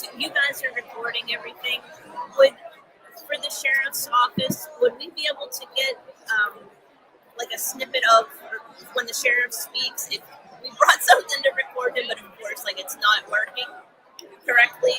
So you guys are recording everything. Would For the sheriff's office, would we be able to get like a snippet of when the sheriff speaks? If we brought something to record him, but of course, like it's not working correctly.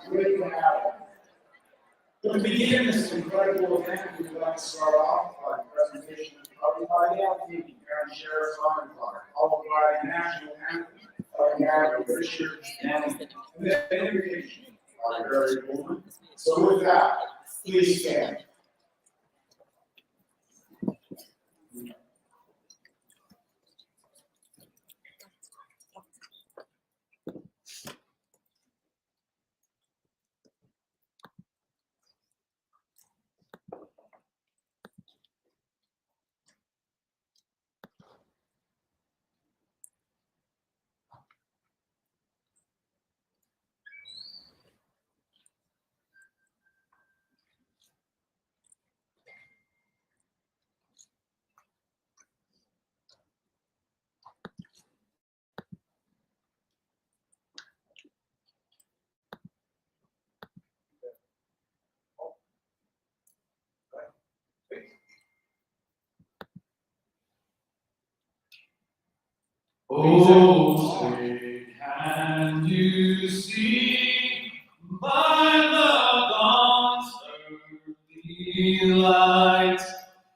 Great to have you. To begin this incredible event, we would like to start off by the presentation of the LP County Sheriff's Honor Guard, followed by the national anthem of the Guard of Richard and the invocation by Barry Woolman. So with that, please stand. Oh, say, can you see by the dawn's early light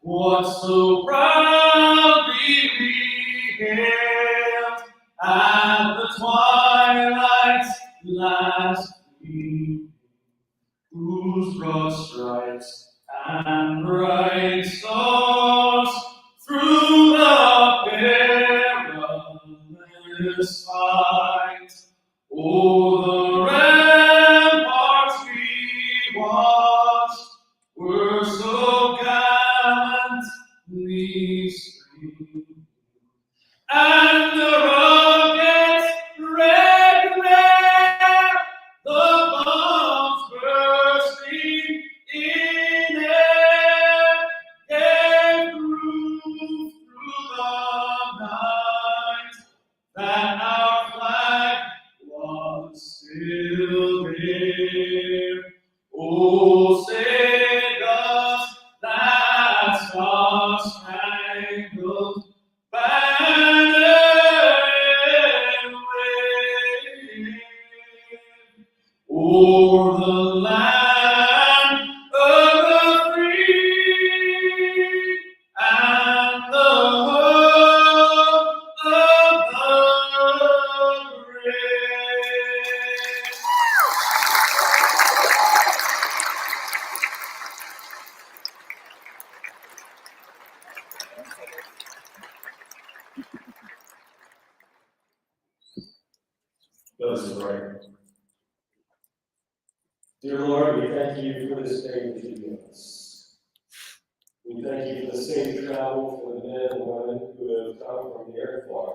what so proudly we hailed at the twilight's last gleam, whose broad stripes and bright stars through the perilous fight o'er the ramparts we watched were so gallantly streamed, and the rocket's red glare, the bombs bursting in air, gave proof through the night that our flag was still there. Oh, say does that star-spangled banner wave o'er the land of the free and the home of the brave. Let us pray. Dear Lord, we thank you for this day that you've given us. We thank you for the safe travel for the men and women who have come from near and far.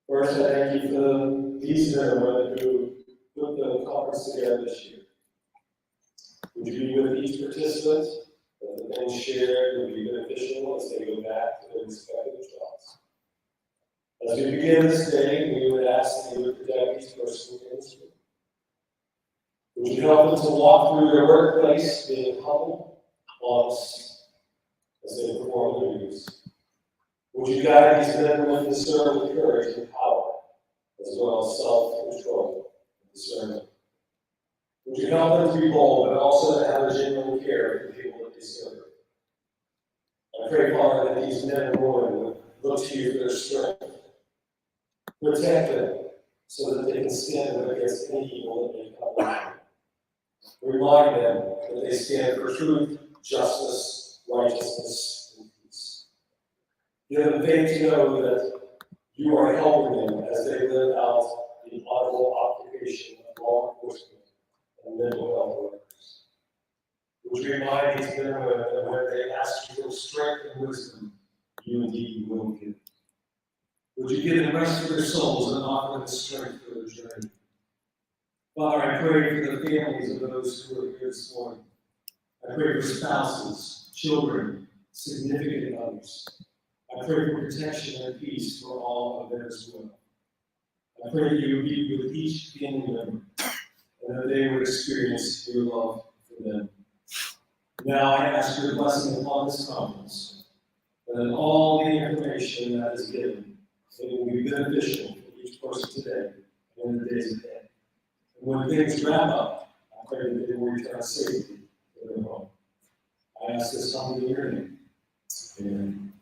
First, I thank you for these men and women who put the conference together this year. Would you be with each participant, that the things shared would be beneficial as they go back to their respective jobs. As we begin this day, we would ask that you would protect each person in this room. Would you help them to walk through their workplace being humble, honest, as they perform their duties? Would you guide these men and women to serve with courage and power, as well as self-control and discernment? Would you help them to be bold, but also to have a genuine care for the people that they serve? I pray, Father, that these men and women would look to you for their strength. Protect them so that they can stand against any evil that may come at them. Remind them that they stand for truth, justice, righteousness, and peace. Give them faith to know that you are helping them as they live out the honorable occupation of law enforcement and mental health workers. Would you remind these men and women that when they ask you for strength and wisdom, you indeed will give. Would you give them rest for their souls and offer them strength for their journey? Father, I pray for the families of those who are here this morning. I pray for spouses, children, significant others. I pray for protection and peace for all of them as well. I pray that you would be with each family member and that they would experience your love for them. Now I ask your blessing upon this conference, and in all the information that is given, it will be beneficial for each person today and in the days ahead. When things wrap up, I pray that they will return safely to their home. I ask this humbly in your name. Amen.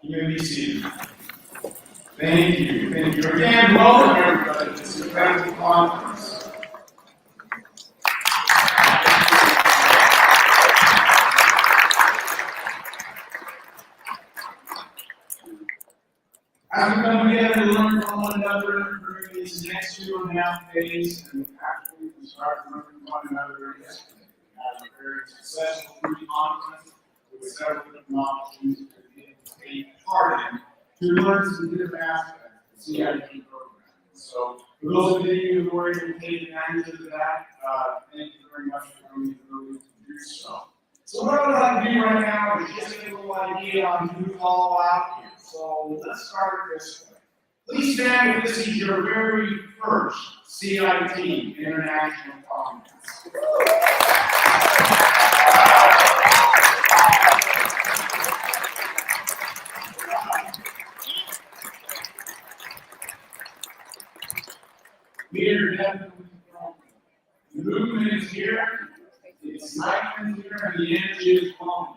You may be seated. Thank you. Thank you again. Welcome everybody to this incredible conference. As we come together to learn from one another during these next 2.5 days, and actually we started learning from one another yesterday. We had a very successful pre-conference with several different opportunities to take part in to learn some different aspects of the CIP program. So for those of you who were able to take advantage of that, thank you very much for coming early to do so. So what I would like to do right now is just get a little idea on who's all out here. So let's start this way. Please stand if this is your very first CIT International Conference. We are definitely growing. The movement is here, the excitement is here, and the energy is flowing.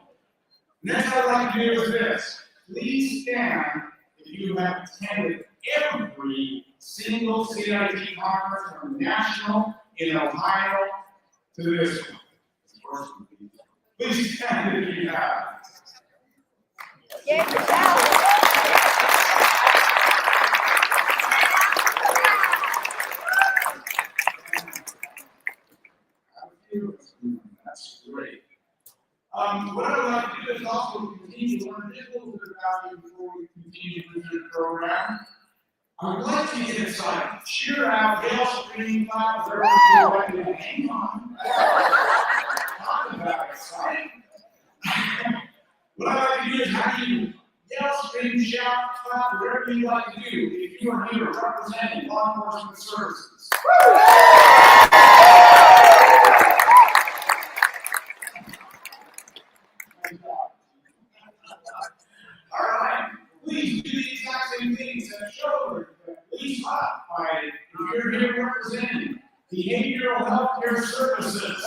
Next I'd like to do is this. Please stand if you have attended every single CIT conference from national in Ohio to this one. Please stand if you have. That's great. What I would like to do is also continue to learn just a little bit about you before we continue with the program. I would like to get excited. Cheer out, yell, scream, clap, whatever you like to do. Hang on. Talk about exciting. What I like to do is have you yell, scream, shout, clap, whatever you like to do if you are here representing law enforcement services. All right, please do the exact same things and show that police hotline if you're here representing behavioral health care services.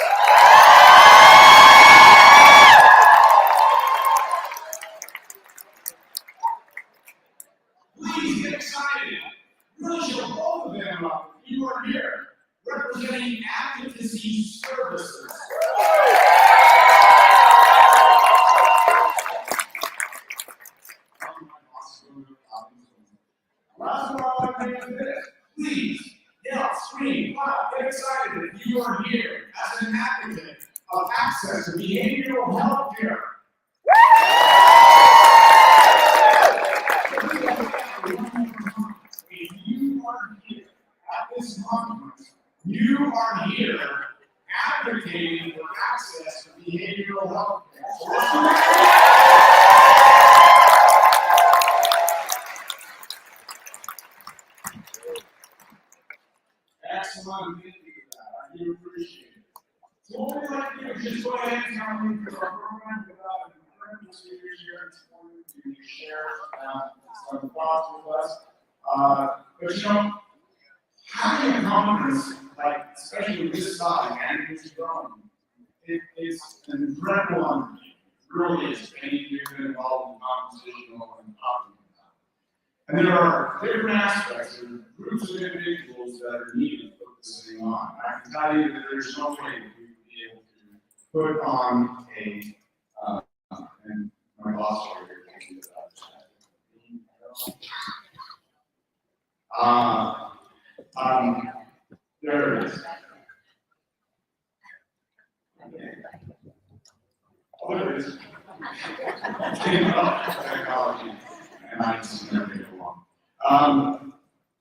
Please get excited. Really show both of them up if you are here representing advocacy services. Last one I want to do is this. Please yell, scream, clap, get excited if you are here as an advocate of access to behavioral health care. If you are here at this conference, you are here advocating for access to behavioral health care. Excellent, thank you for that. I do appreciate it. So what we'd like to do is just go ahead and tell me through our program without the current procedures here this morning to share some thoughts with us. But you know, having a conference, like especially this size and it's growing, it's an incredible honor. It really is. Many of you have been involved in conversational and talking. And there are different aspects, there are groups of individuals that are needed for this thing on. I can tell you that there's no way we would be able to put on a, and my boss over here thinking about that. There it is. Oh, there it is. Technology, and I just never get along.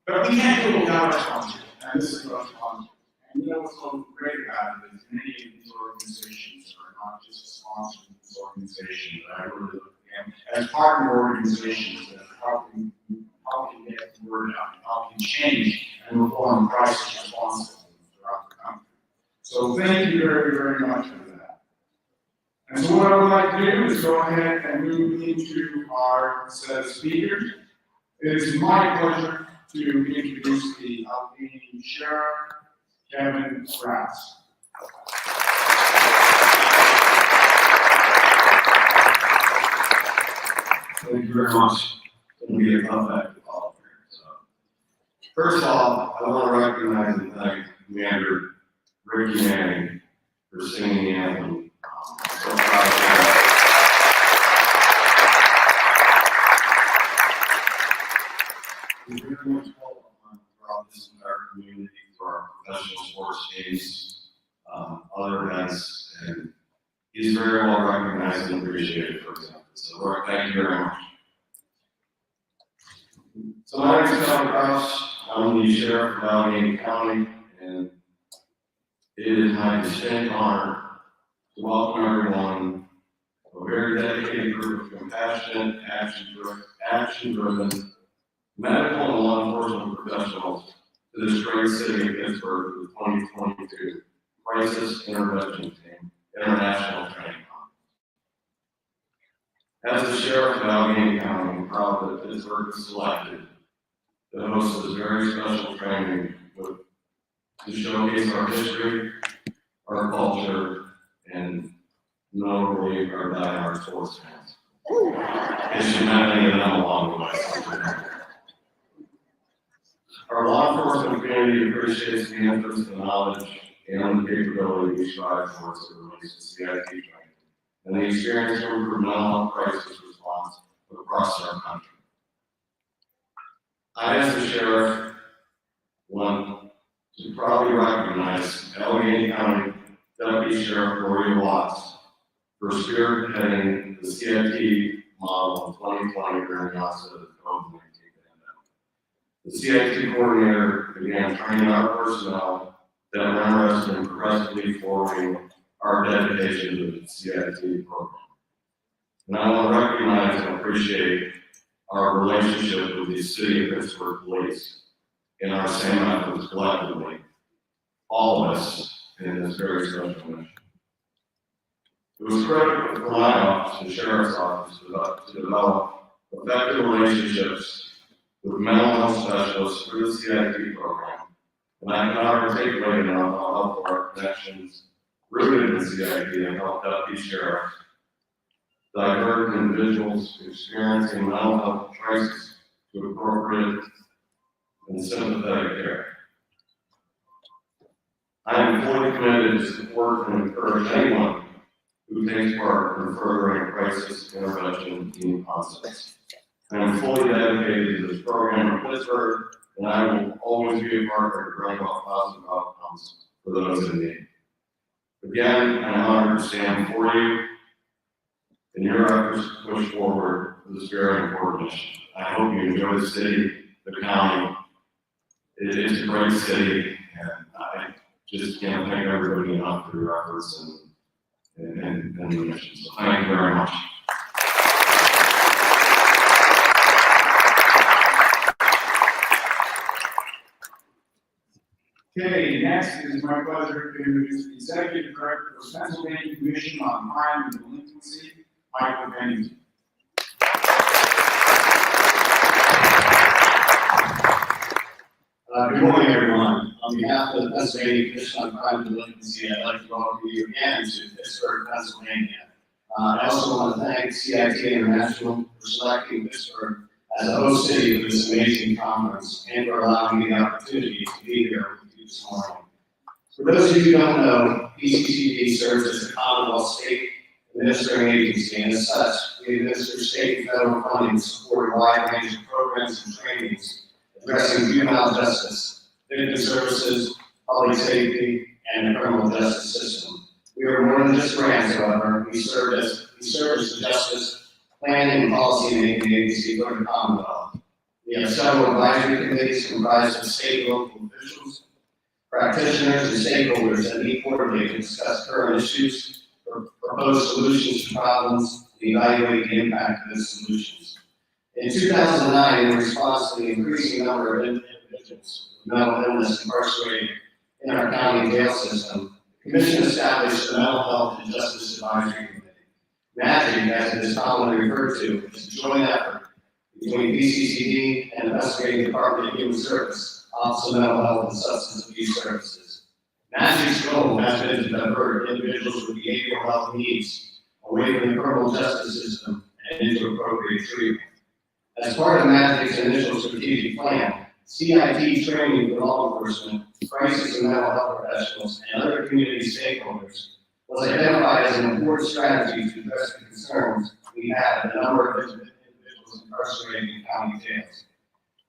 But we can't do it without our sponsors, and this is our sponsor. And you know what's so great about it is many of these organizations are not just sponsors of this organization, but I really look at them as partner organizations that are helping get the word out, helping change and reform crisis responses throughout the country. So thank you very, very much for that. And so what I would like to do is go ahead and move into our set of speakers. It is my pleasure to introduce the Allegheny Sheriff, Kevin Rass. Thank you very much. It's going to be a tough act to follow here. So, first off, I want to recognize and thank Commander Ricky Manning for singing the anthem. I'm so proud of him. We very much call on throughout this entire community for our professional sports teams, other events, and he's very well recognized and appreciated, for example. So, Roy, thank you very much. So, my name is Kevin Kraus. I'm the Sheriff of Allegheny County, and it is my distinct honor to welcome everyone, a very dedicated group of compassionate, action-driven medical and law enforcement professionals to this great city of Pittsburgh for the 2022 Crisis Intervention Team International Training Conference. As the Sheriff of Allegheny County, I'm proud that Pittsburgh was selected to host this very special training to showcase our history, our culture, and notably our diehard sports fans. It should not any of them along the way. Our law enforcement community appreciates the interest, the knowledge, and the capability we strive for as it relates to CIT training and the experience to improve mental health crisis response across our country. I, as the sheriff, want to proudly recognize Allegheny County Deputy Sheriff Gloria Watts for spearheading the CIT model in 2020 during the onset of the COVID-19 pandemic. The CIT coordinator began training our personnel that were interested in progressively forwarding our dedication to the CIT program. And I want to recognize and appreciate our relationship with the City of Pittsburgh Police in our same efforts collectively, all of us in this very special mission. It was critical for my office, the Sheriff's Office, to develop effective relationships with mental health specialists through the CIT program, and I cannot articulate enough how helpful our connections rooted in the CIT have helped Deputy Sheriffs divert individuals experiencing mental health crisis to appropriate and sympathetic care. I am fully committed to support and encourage anyone who takes part in furthering crisis intervention team concepts. I am fully dedicated to this program in Pittsburgh, and I will always be a partner to bring about positive outcomes for those in need. Again, I'm honored to stand before you in your efforts to push forward this very important mission. I hope you enjoy the city, the county. It is a great city, and I just can't thank everybody enough for your efforts and the mission. So thank you very much. Okay, next it is my pleasure to introduce the Executive Director of Pennsylvania Commission on Crime and Delinquency, Michael Bennington. Good morning, everyone. On behalf of the Pennsylvania Commission on Crime and Delinquency, I'd like to welcome you again to Pittsburgh, Pennsylvania. I also want to thank CIT International for selecting Pittsburgh as a host city for this amazing conference and for allowing me the opportunity to be here with you this morning. For those of you who don't know, PCCD serves as a Commonwealth state administering agency, and as such, we administer state and federal funding to support a wide range of programs and trainings addressing juvenile justice, victim services, public safety, and the criminal justice system. We are more than just grants, however. We serve as the justice planning and policy making agency for the Commonwealth. We have several advisory committees comprised of state and local officials, practitioners, and stakeholders that meet quarterly to discuss current issues, propose solutions to problems, and evaluate the impact of those solutions. In 2009, in response to the increasing number of individuals with mental illness incarcerated in our county jail system, the Commission established the Mental Health and Justice Advisory Committee. MAGIC, as it is commonly referred to, is a joint effort between PCCD and the Pennsylvania Department of Human Service, Office of Mental Health and Substance Abuse Services. MAGIC's goal has been to divert individuals with behavioral health needs away from the criminal justice system and into appropriate treatment. As part of MAGIC's initial strategic plan, CIT training for law enforcement, crisis and mental health professionals, and other community stakeholders was identified as an important strategy to address the concerns we have in a number of individuals incarcerated in county jails.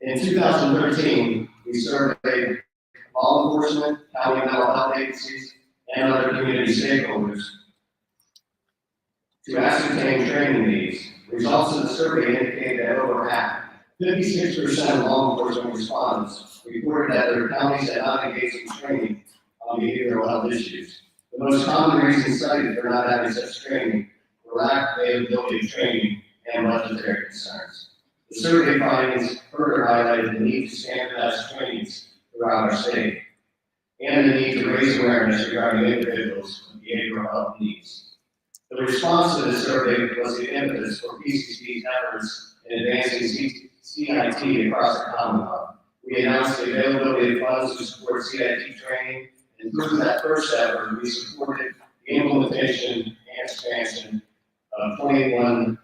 In 2013, we surveyed law enforcement, county mental health agencies, and other community stakeholders to ascertain training needs. Results of the survey indicate that over half, 56% of law enforcement respondents reported that their counties had not engaged in training on behavioral health issues. The most common reasons cited for not having such training were lack of availability of training and budgetary concerns. The survey findings further highlighted the need to standardize trainings throughout our state and the need to raise awareness regarding individuals with behavioral health needs. The response to the survey was the impetus for PCCD's efforts in advancing CIT across the Commonwealth. We announced the availability of funds to support CIT training, and through that first effort, we supported the implementation and expansion of 21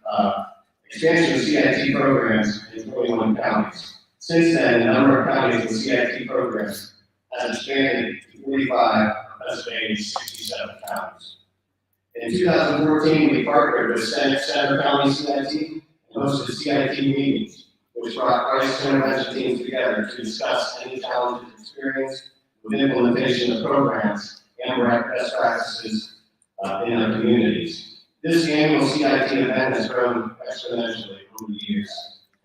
expansion of CIT programs in 21 counties. Since then, the number of counties with CIT programs has expanded to 45 of Pennsylvania's 67 counties. In 2014, we partnered with Center County CIT and hosted CIT meetings, which brought crisis intervention teams together to discuss any challenges experienced with implementation of programs and best practices in our communities. This annual CIT event has grown exponentially over the years,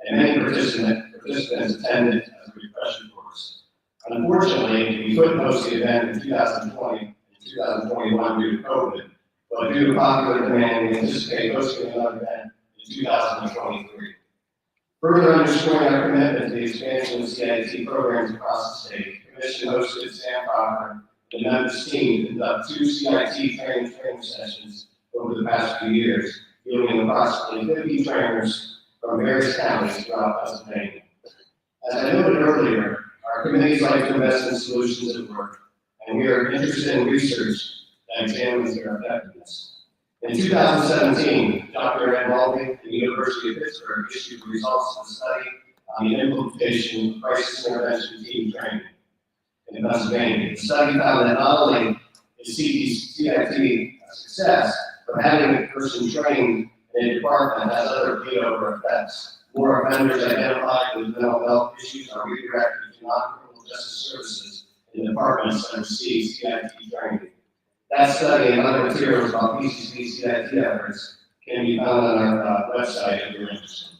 and many participants attended as a refresher course. Unfortunately, we couldn't host the event in 2020 and 2021 due to COVID, but due to popular demand, we anticipate hosting another event in 2023. Further underscoring our commitment to the expansion of CIT programs across the state, the Commission hosted Sam Proctor and members' team to conduct 2 CIT training sessions over the past few years, yielding approximately 50 trainers from various counties throughout Pennsylvania. As I noted earlier, our committees like to invest in solutions at work, and we are interested in research that examines their effectiveness. In 2017, Dr. Ed Mulvey at the University of Pittsburgh issued the results of the study on the implementation of crisis intervention team training in Pennsylvania. The study found that not only is CIT a success, but having a person trained in a department has other spillover effects. More offenders identified with mental health issues are redirected to non-criminal justice services in departments that receive CIT training. That study and other materials about PCCD CIT efforts can be found on our website if you're interested.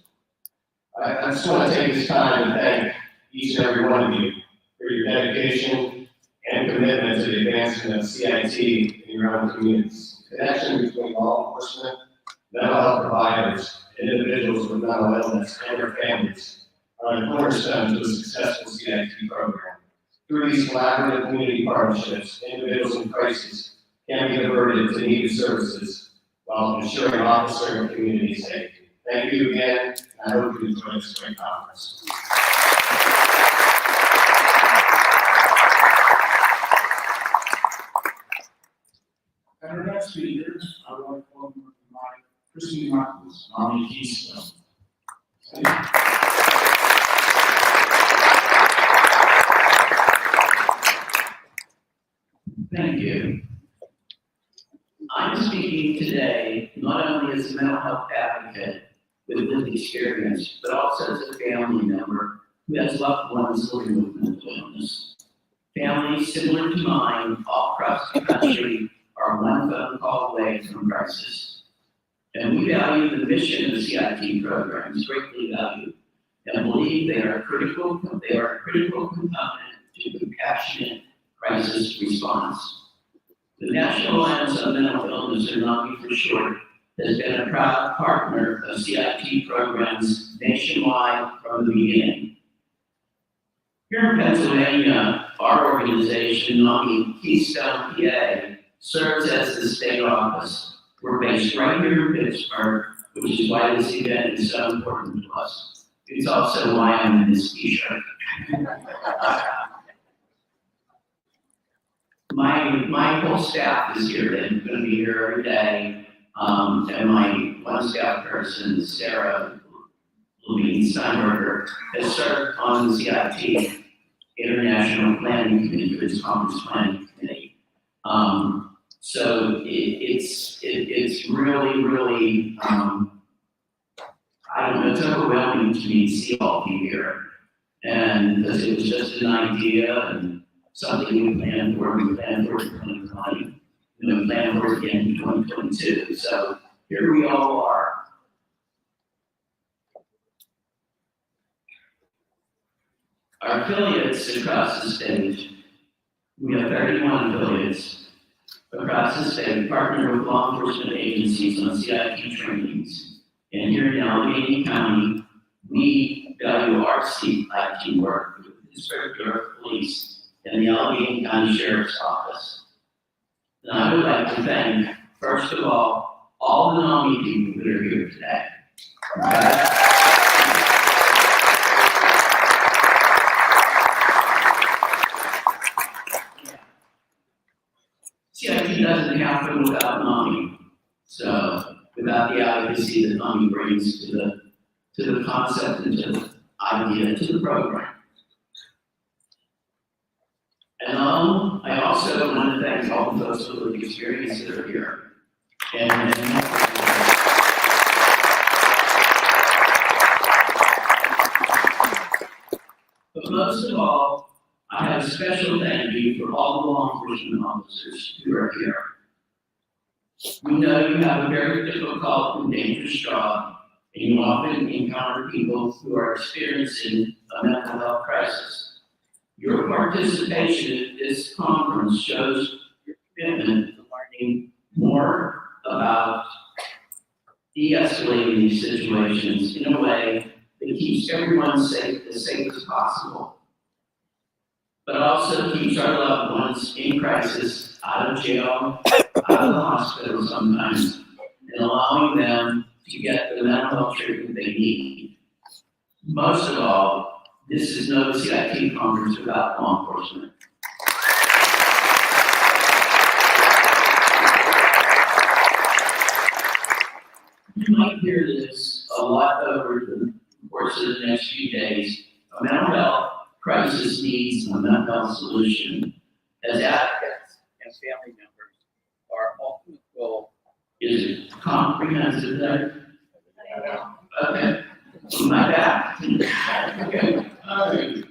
I just want to take this time to thank each and every one of you for your dedication and commitment to the advancement of CIT in your own communities. The connection between law enforcement, mental health providers, and individuals with mental illness and their families are the cornerstone to a successful CIT program. Through these collaborative community partnerships, individuals in crisis can be diverted to needed services while ensuring officer and community safety. Thank you again, and I hope you enjoy this great conference. And our next speaker, I would like to welcome Christine Marcus, nominee Keystone. Thank you. I'm speaking today not only as a mental health advocate with lived experience, but also as a family member who has loved ones living with mental illness. Families similar to mine all across the country are one phone call away from crisis. And we value the mission of CIT programs, greatly value, and believe they are a critical component to compassionate crisis response. The National Alliance on Mental Illness, or NAMI for short, has been a proud partner of CIT programs nationwide from the beginning. Here in Pennsylvania, our organization, NAMI Keystone PA, serves as the state office. We're based right here in Pittsburgh, which is why this event is so important to us. It's also why I'm in this t-shirt. My whole staff is here, they're gonna be here every day. And my one staff person, Sarah Levine Steinberger, has served on the CIT International Planning Committee, for its Conference Planning Committee. So it's really, I don't know, it's overwhelming to me to see all of you here. And because it was just an idea and something we planned for in 2020, and we planned for again in 2022. So here we all are. Our affiliates across the state, we have 31 affiliates across the state, partner with law enforcement agencies on CIT trainings. And here in Allegheny County, we value our CIT work with the District Bureau of Police and the Allegheny County Sheriff's Office. And I would like to thank, first of all the NAMI people that are here today. CIT doesn't happen without NAMI. So without the advocacy that NAMI brings to the concept and to the idea, to the program. And I also want to thank all the folks with the experience that are here. But most of all, I have a special thank you for all the law enforcement officers who are here. We know you have a very difficult and dangerous job, and you often encounter people who are experiencing a mental health crisis. Your participation at this conference shows your commitment to learning more about de-escalating these situations in a way that keeps everyone safe, as safe as possible, but also keeps our loved ones in crisis out of jail, out of the hospital sometimes, and allowing them to get the mental health treatment they need. Most of all, this is no CIT conference without law enforcement. You might hear this a lot over the course of the next few days. A mental health crisis needs a mental health solution. As advocates and family members, our ultimate goal is comprehensive. Okay, my back. Okay. All right.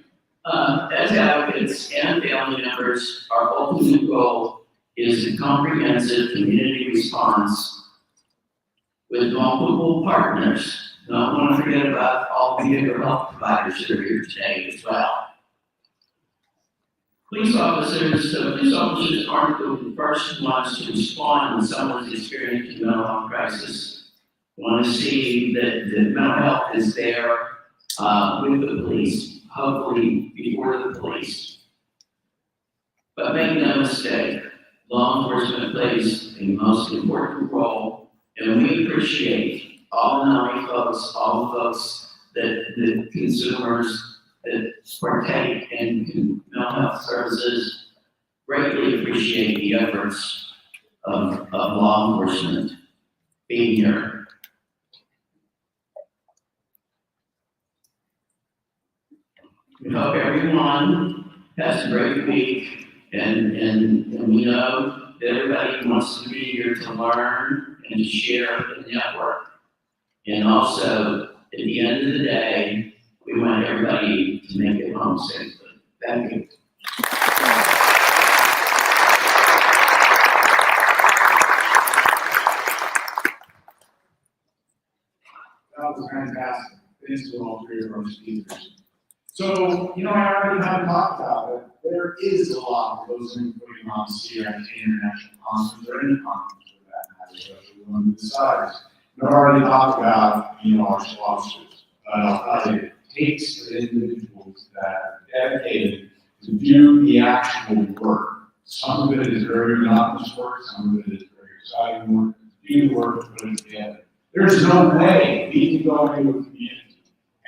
As advocates and family members, our ultimate goal is a comprehensive community response with multiple partners. Don't want to forget about all the behavioral health providers that are here today as well. Police officers aren't the first ones to respond when someone's experiencing a mental health crisis. We want to see that the mental health is there with the police, hopefully before the police. But make no mistake, law enforcement plays a most important role, and we appreciate all the NAMI folks, all the folks the consumers that partake in mental health services greatly appreciate the efforts of law enforcement being here. We hope everyone has a great week And we know that everybody wants to be here to learn and to share and network. And also, at the end of the day, we want everybody to make it home safely. Thank you. That was fantastic. Thanks to all three of our speakers. So, I already kind of talked about it. There is a lot that goes into putting on CIT International Conference or any conference for that matter, especially one of the size. I've already talked about, our sponsors. I'll tell you, it takes the individuals that are dedicated to do the actual work. Some of it is very monotonous work, some of it is very exciting work. Do the work, put it together. There's no way we can go into a community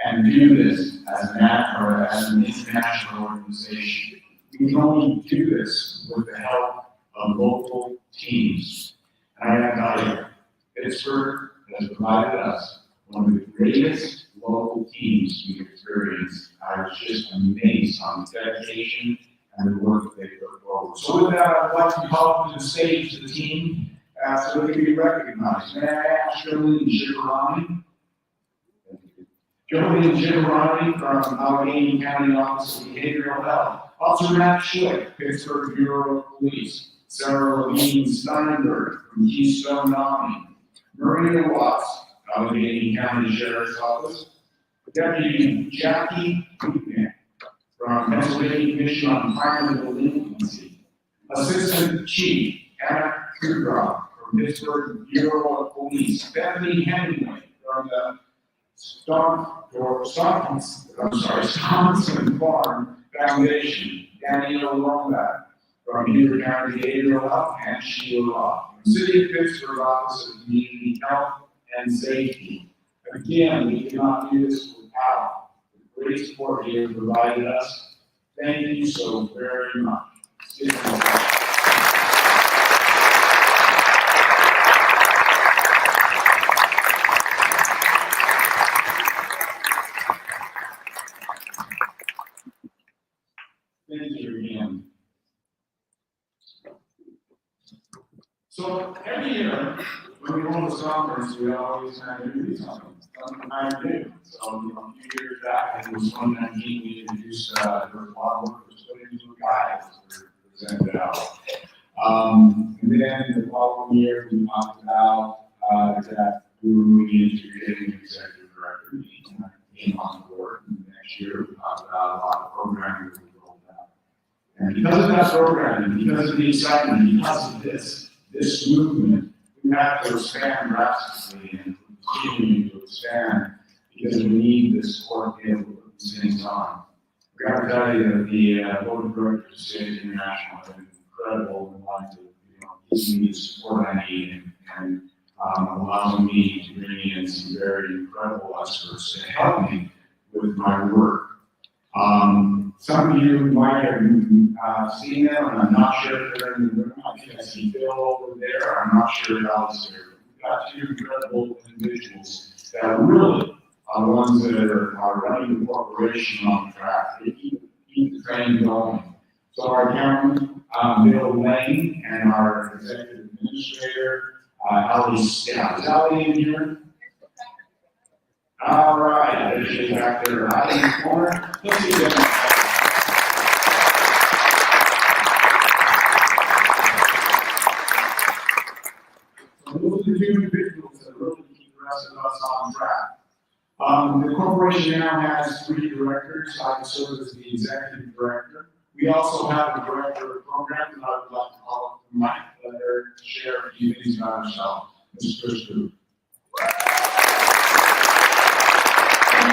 and do this as an international organization. We can only do this with the help of local teams. And I gotta tell you, Pittsburgh has provided us one of the greatest local teams we've experienced. I was just amazed on the dedication and the work that they put forward. So with that, I'd like to call up to the stage the team so they can be recognized. May I ask Jolene Giverani? Jolene Giverani from Allegheny County Office of Behavioral Health. Officer Matt Schlick, Pittsburgh Bureau of Police. Sarah Levine Steinberg from Keystone Army. Maria Watts, Allegheny County Sheriff's Office. Deputy Jackie Koopman from Pennsylvania Commission on Crime and Delinquency. Assistant Chief Anna Kudrow from Pittsburgh Bureau of Police. Bethany Hemingway from the Stockton Farm Foundation. Danielle Lombard from Beaver County Behavioral Health and Sheila Roth. From City of Pittsburgh Office of Community Health and Safety. Again, we cannot do this without the great support you have provided us. Thank you so very much. Thank you again. So every year, when we hold this conference, we always kind of do something new. So a few years back, I think it was 2019, we introduced the lot of work was put into a guide that we presented out. And then the following year, we talked about that we were moving into getting an executive director. He came on board. And next year, we talked about a lot of programming that we rolled out. And because of that programming, because of the excitement, because of this movement, we have to expand drastically and continue to expand because we need this support to be able to put these things on. I got to tell you that the board of directors of State International have been incredible in wanting to give me the support I need and allowing me to bring in some very incredible experts to help me with my work. Some of you might have seen them, and I'm not sure if they're in the room. I think I see Bill over there. I'm not sure if Alice here. We've got two incredible individuals that really are the ones that are running the corporation on track. They keep the train going. So our accountant, Bill Lane, and our executive administrator, Ellie Scout. Is Ellie in here? All right, there's you back there, right in the corner. Let's see them. Those are the two individuals that really keep the rest of us on track. The corporation now has 3 directors. I serve as the executive director. We also have a director of programs, and I would like to call up Mike, let her share a few things about herself. Mrs. Christopher. I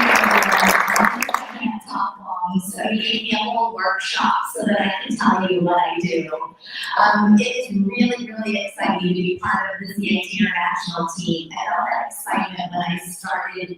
can't talk long, so you gave me a whole workshop so that I can tell you what I do. It is really, really exciting to be part of the CIT International team. I had all that excitement when I started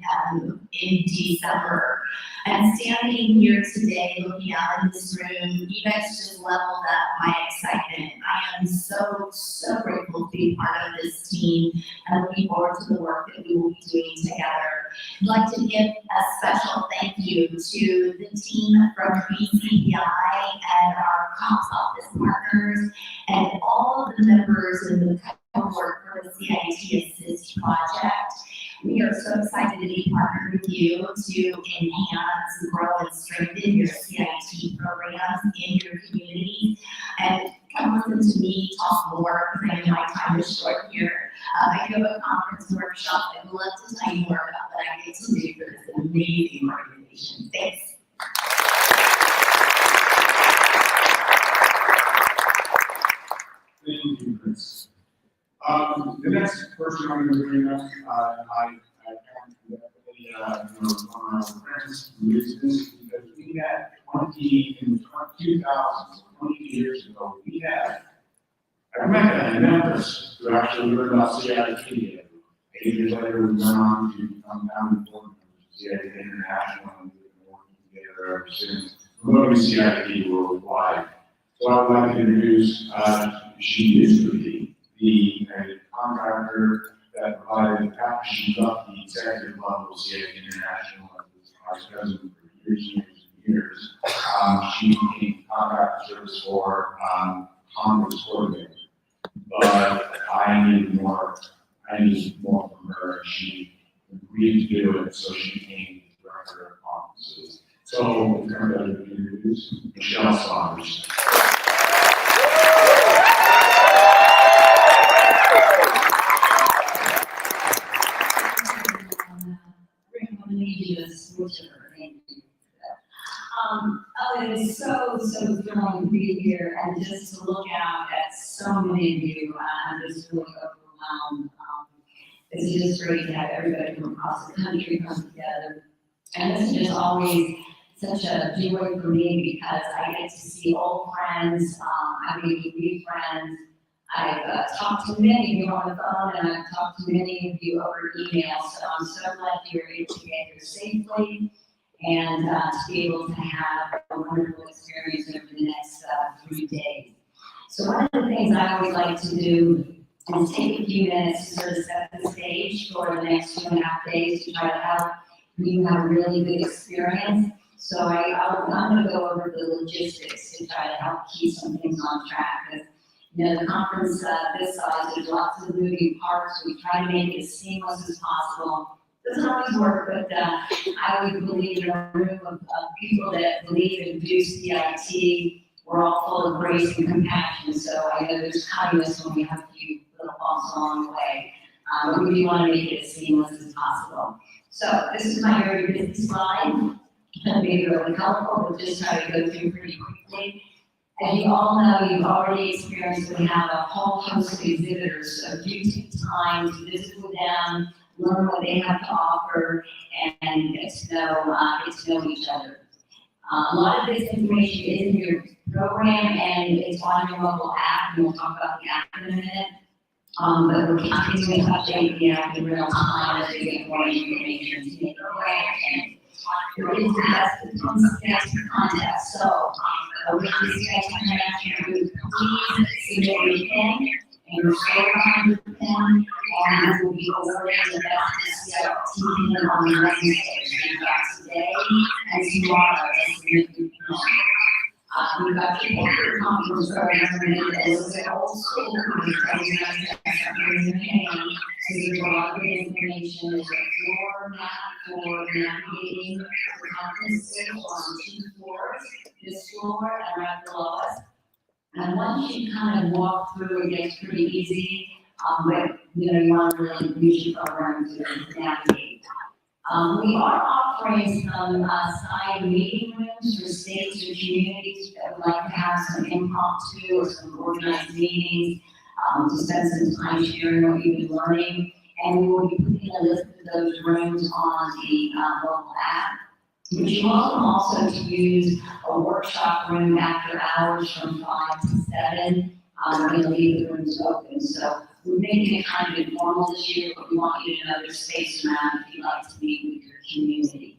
in December. And standing here today, looking out in this room, you guys just leveled up my excitement. I am so, so grateful to be part of this team and looking forward to the work that we will be doing together. I'd like to give a special thank you to the team from BCPI and our COPS office partners and all of the members in the cohort for the CIT Assist project. We are so excited to be partnered with you to enhance, grow, and strengthen your CIT programs in your community. And come listen to me talk more because I know my time is short here. I do have a conference workshop I'd love to tell you more about what I get to do for this amazing organization. Thanks. Thank you, Chris. The next person I'm going to bring up, I definitely, one of our friends who is this, because we had 2000, 20 years ago, we had, I met Memphis who actually learned about CIT. 8 years later, we went on to become down in Portland, CIT International, and we've been working together ever since, promoting CIT worldwide. So I would like to introduce, she used to be the contractor that provided the packages up the executive level of CIT International and was vice president for years and years and years. She became contractor service for Congress coordinator. But I need more from her, and she agreed to do it, so she became the director of conferences. So we're going to introduce Michelle Saunders. It is so thrilling to be here and just to look out at so many of you. I'm just really overwhelmed. It's just great to have everybody from across the country come together. And this is just always such a joy for me because I get to see old friends, I meet new friends. I've talked to many of you on the phone and I've talked to many of you over email, so I'm so glad you're able to get here safely and to be able to have a wonderful experience over the next 3 days. So one of the things I always like to do is take a few minutes to sort of set the stage for the next 2.5 days to try to help you have a really good experience. So I'm going to go over the logistics to try to help keep some things on track. Because the conference this size, there's lots of moving parts. We try to make it as seamless as possible. Doesn't always work, but I would believe in a room of people that believe and do CIT. We're all full of grace and compassion, so I know there's kindness when we have a few little bumps along the way. But we do want to make it as seamless as possible. So this is my very busy slide. It's going to be really helpful, but just try to go through pretty quickly. As you all know, you've already experienced that we have a whole host of exhibitors, so do take time to visit with them, learn what they have to offer, and get to know each other. A lot of this information is in your program and it's on your mobile app, and we'll talk about the app in a minute. But we're continuing to update the app in real time as we get more information to make it aware. And there is the best context. So, with this international group, please submit your PIN and your scorecard with PIN, and we will be awarding the best CIT PIN on the Wednesday. Today and tomorrow, as we do. We've got people who come from the program as an old school coming from the hand. So there's a lot of information. There's a floor map for navigating the conference stage on 2 floors. This floor and right below us. And once you kind of walk through, it gets pretty easy. But you want to really use your program to navigate. We are offering some side meeting rooms for states or communities that would like to have some impromptu or some organized meetings to spend some time sharing what you've been learning. And we will be putting a list of those rooms on the mobile app. But you're welcome also to use a workshop room after hours from 5 to 7. We'll leave the rooms open. So we're making it kind of informal this year, but we want you to know there's space around if you'd like to meet with your community.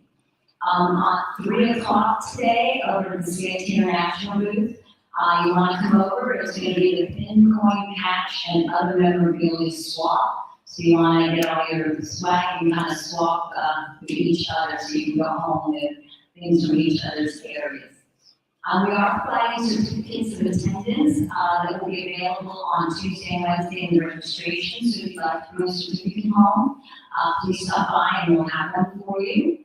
On 3 o'clock today, over at the CIT International booth, you want to come over, it's going to be the pin coin patch and other memorabilia swap. So you want to get all your swag and kind of swap with each other so you can go home with things from each other's areas. We are providing certificates of attendance that will be available on Tuesday and Wednesday in the registration. So if you'd like to bring a certificate home, please stop by and we'll have them for you.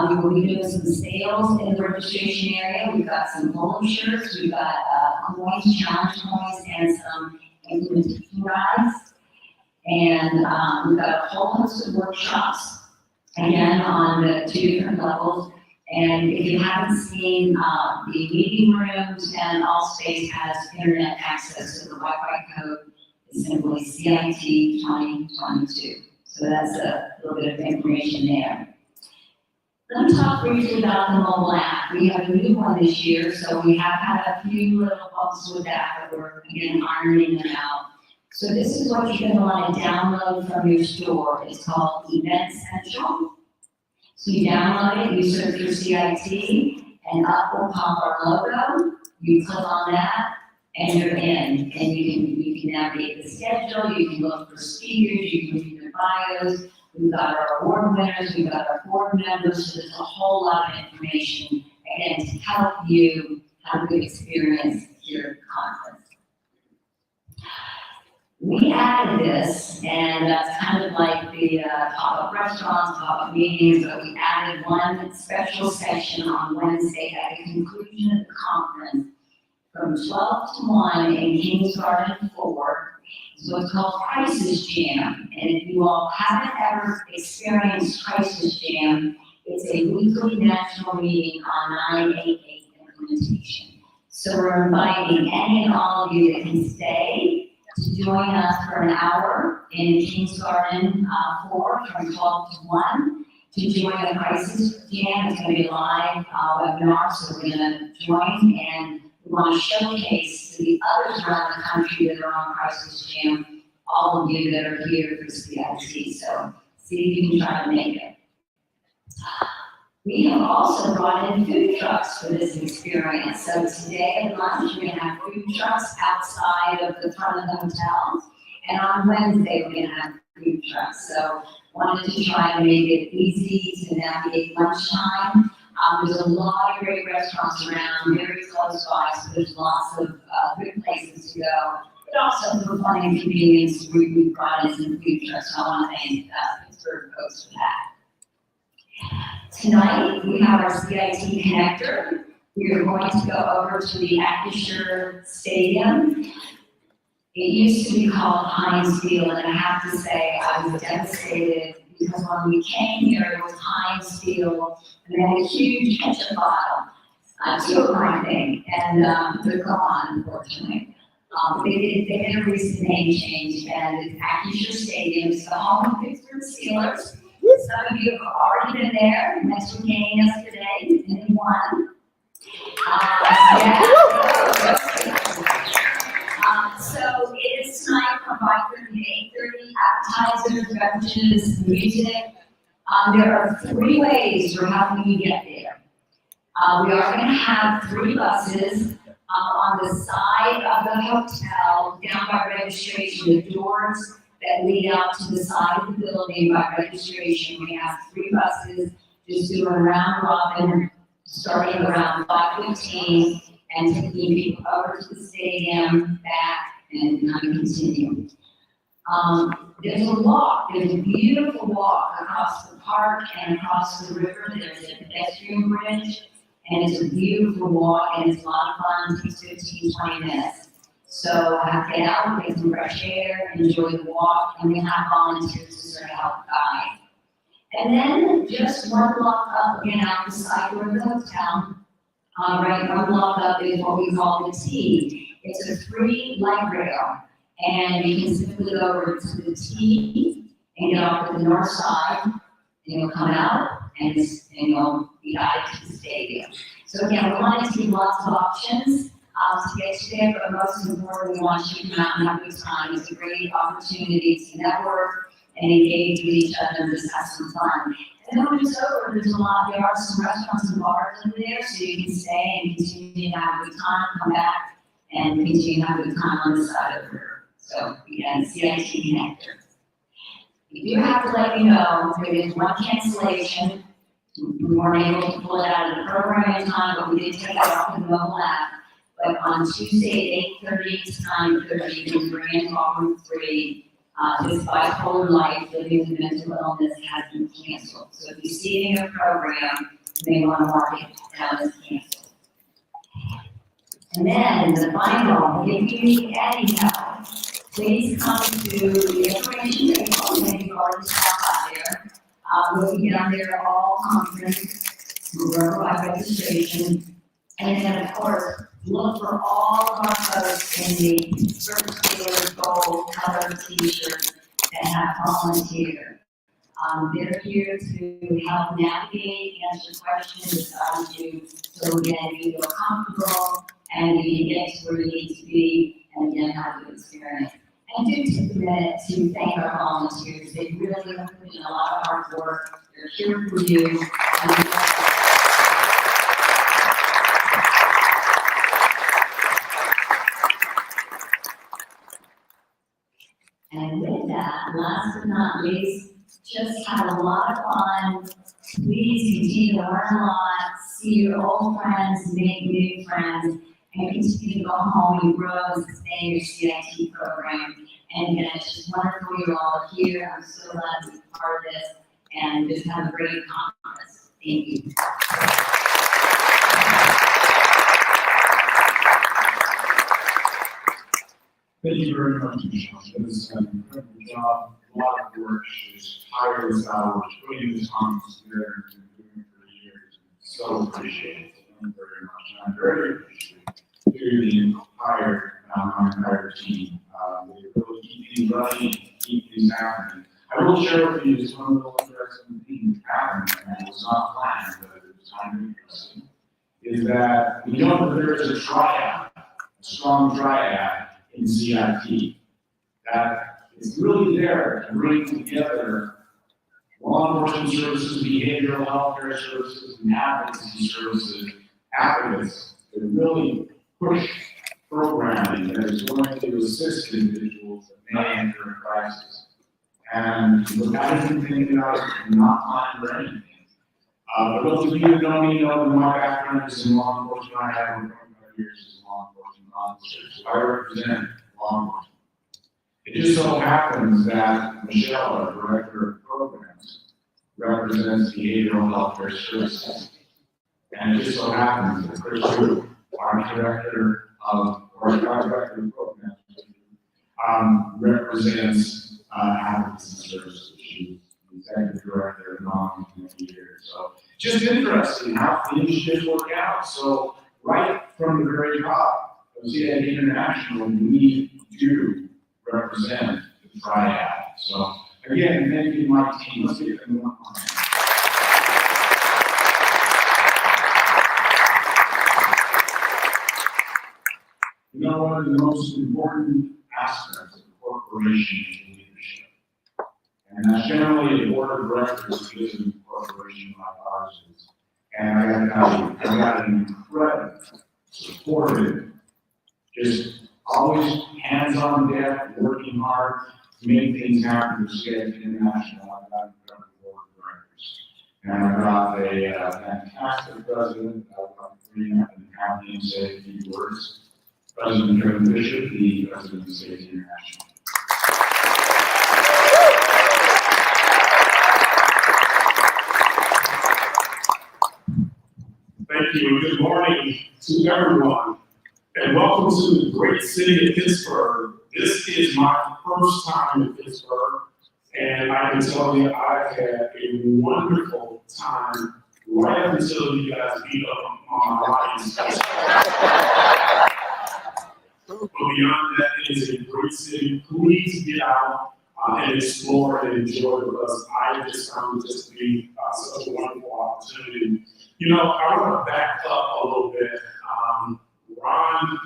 We will be doing some sales in the registration area. We've got some polo shirts, we've got coins, challenge coins, and some implementation guides. And we've got a whole host of workshops, again, on the 2 different levels. And if you haven't seen the meeting rooms, and Allspace has internet access to the Wi-Fi code, is simply CIT 2022. So that's a little bit of information there. Let me talk briefly about the mobile app. We have a new one this year, so we have had a few little bumps with that, but we're again ironing them out. So this is what you're going to want to download from your store. It's called Event Central. So you download it, you search for CIT, and up will pop our logo. You click on that, and you're in. And you can navigate the schedule, you can look for speakers, you can read their bios. We've got our award winners, we've got our board members, so there's a whole lot of information, again, to help you have a good experience here at the conference. We added this, and that's kind of like the pop-up restaurants, pop-up meetings, but we added one special session on Wednesday at the conclusion of the conference from 12 to 1 in Kings Garden 4. So it's called Crisis Jam, and if you all haven't ever experienced Crisis Jam, it's a weekly national meeting on 988 implementation. So we're inviting any and all of you that can stay to join us for an hour in Kings Garden 4 from 12 to 1 to join the Crisis Jam. It's going to be a live webinar, so we're going to join, and we want to showcase to the others around the country that are on Crisis Jam, all of you that are here for CIT. So see if you can try to make it. We have also brought in food trucks for this experience. So today at lunch, we're going to have food trucks outside of the front of the hotel. And on Wednesday, we're going to have food trucks. So wanted to try to make it easy to navigate lunchtime. There's a lot of great restaurants around, very close by, so there's lots of good places to go. But also for fun and convenience, we brought in some food trucks. So I want to thank Pittsburgh folks for that. Tonight, we have our CIT connector. We are going to go over to the Acrisure Stadium. It used to be called Heinz Field, and I have to say I was devastated because when we came here, it was Heinz Field, and they had a huge ketchup bottle, 2 of my thing, and they're gone, unfortunately. They did a recent name change, and it's Acrisure Stadium. It's the home of Pittsburgh Steelers. Some of you have already been there, next to game yesterday, and they won. So it is tonight from 5:30 to 8:30, appetizers, beverages, music. There are 3 ways for how you get there. We are going to have 3 buses on the side of the hotel, down by registration, the doors that lead out to the side of the building by registration. We have 3 buses just doing a round robin, starting around 5:15 and taking people over to the stadium, back, and continue. There's a walk, there's a beautiful walk across the park and across the river. There's a pedestrian bridge, and it's a beautiful walk, and it's a lot of fun. It takes 15, 20 minutes. So get out, get some fresh air, enjoy the walk, and we have volunteers to sort of help guide. And then just 1 block up, again, out the side door of the hotel, right, 1 block up is what we call the T. It's a free light rail, and you can simply go over to the T and get off at the north side, and you'll come out, and you'll be guided to the stadium. So again, we wanted to give lots of options to get you there, but most importantly, we want you to come out and have a good time. It's a great opportunity to network and engage with each other and just have some fun. then when it's over, there are some restaurants and bars over there, so you can stay and continue to have a good time, come back and continue to have a good time on the side of the river. So, again, CIT connector. We do have to let you know, there is one cancellation. We weren't able to pull it out of the program in time, but we did take it off the mobile app. But on Tuesday, 8:30 to 9:30, in Grand Ballroom 3, this bipolar life living with mental illness has been canceled. So if you see it in your program, you may want to mark it down as canceled. And then the final, if you need any help, please come to the information table, maybe you've already stopped out there. We'll be down there all conference, we'll provide registration. And then, of course, look for all of our folks in the circular gold colored t-shirts that have volunteered. They're here to help navigate, answer questions, guide you, so again, you feel comfortable and you can get to where you need to be and again have a good experience. And do take a minute to thank our volunteers. They really have put in a lot of hard work. They're here for you. And with that, last but not least, just have a lot of fun. Please continue to learn a lot, see your old friends, make new friends, and continue to go home and grow and sustain your CIT program. And again, it's just wonderful you're all here. I'm so glad to be part of this and just have a great conference. Thank you. Thank you very much, Michelle. It was an incredible job, a lot of work, just tireless hours, putting this conference together and doing it for years. So appreciate it. Thank you very much. And I'm very appreciative to the my entire team. They really keep things running, keep things happening. I will share with you just one little interesting thing that happened, and it was not planned, but it was kind of interesting, is that we know that there is a triad, a strong triad in CIT, that is really there to bring together law enforcement services, behavioral health care services, and advocacy services, advocates that really push programming that is going to assist individuals that may enter a crisis. And without even thinking about it, I'm not planning for anything. But those of you who know me know that my background is in law enforcement. I have over 25 years as a law enforcement officer, so I represent law enforcement. It just so happens that Michelle, our director of programs, represents behavioral health care services. And it just so happens that Chris Wu, our director of programs, represents advocacy services. She's the executive director of NOM for many years. So just interesting how things just work out. So right from the very top of CIT International, we do represent the triad. So again, thank you to my team. Let's get them one on. You know, one of the most important aspects of the corporation is leadership. And that's generally a board of directors who is a corporation like ours is. And I gotta tell you, I've got an incredible, supportive, just always hands-on deck, working hard to make things happen for CIT International. I've got an incredible board of directors. And I've got a fantastic president. I've got three and have him say a few words. President Kevin Bishop, the president of CIT International. Thank you, and good morning to everyone, and welcome to the great city of Pittsburgh. This is my first time in Pittsburgh, and I can tell you I've had a wonderful time right up until you guys beat up on my Lions. But beyond that, it is a great city. Please get out and explore and enjoy, because I just found this to be such a wonderful opportunity. You know, I want to back up a little bit. Ron,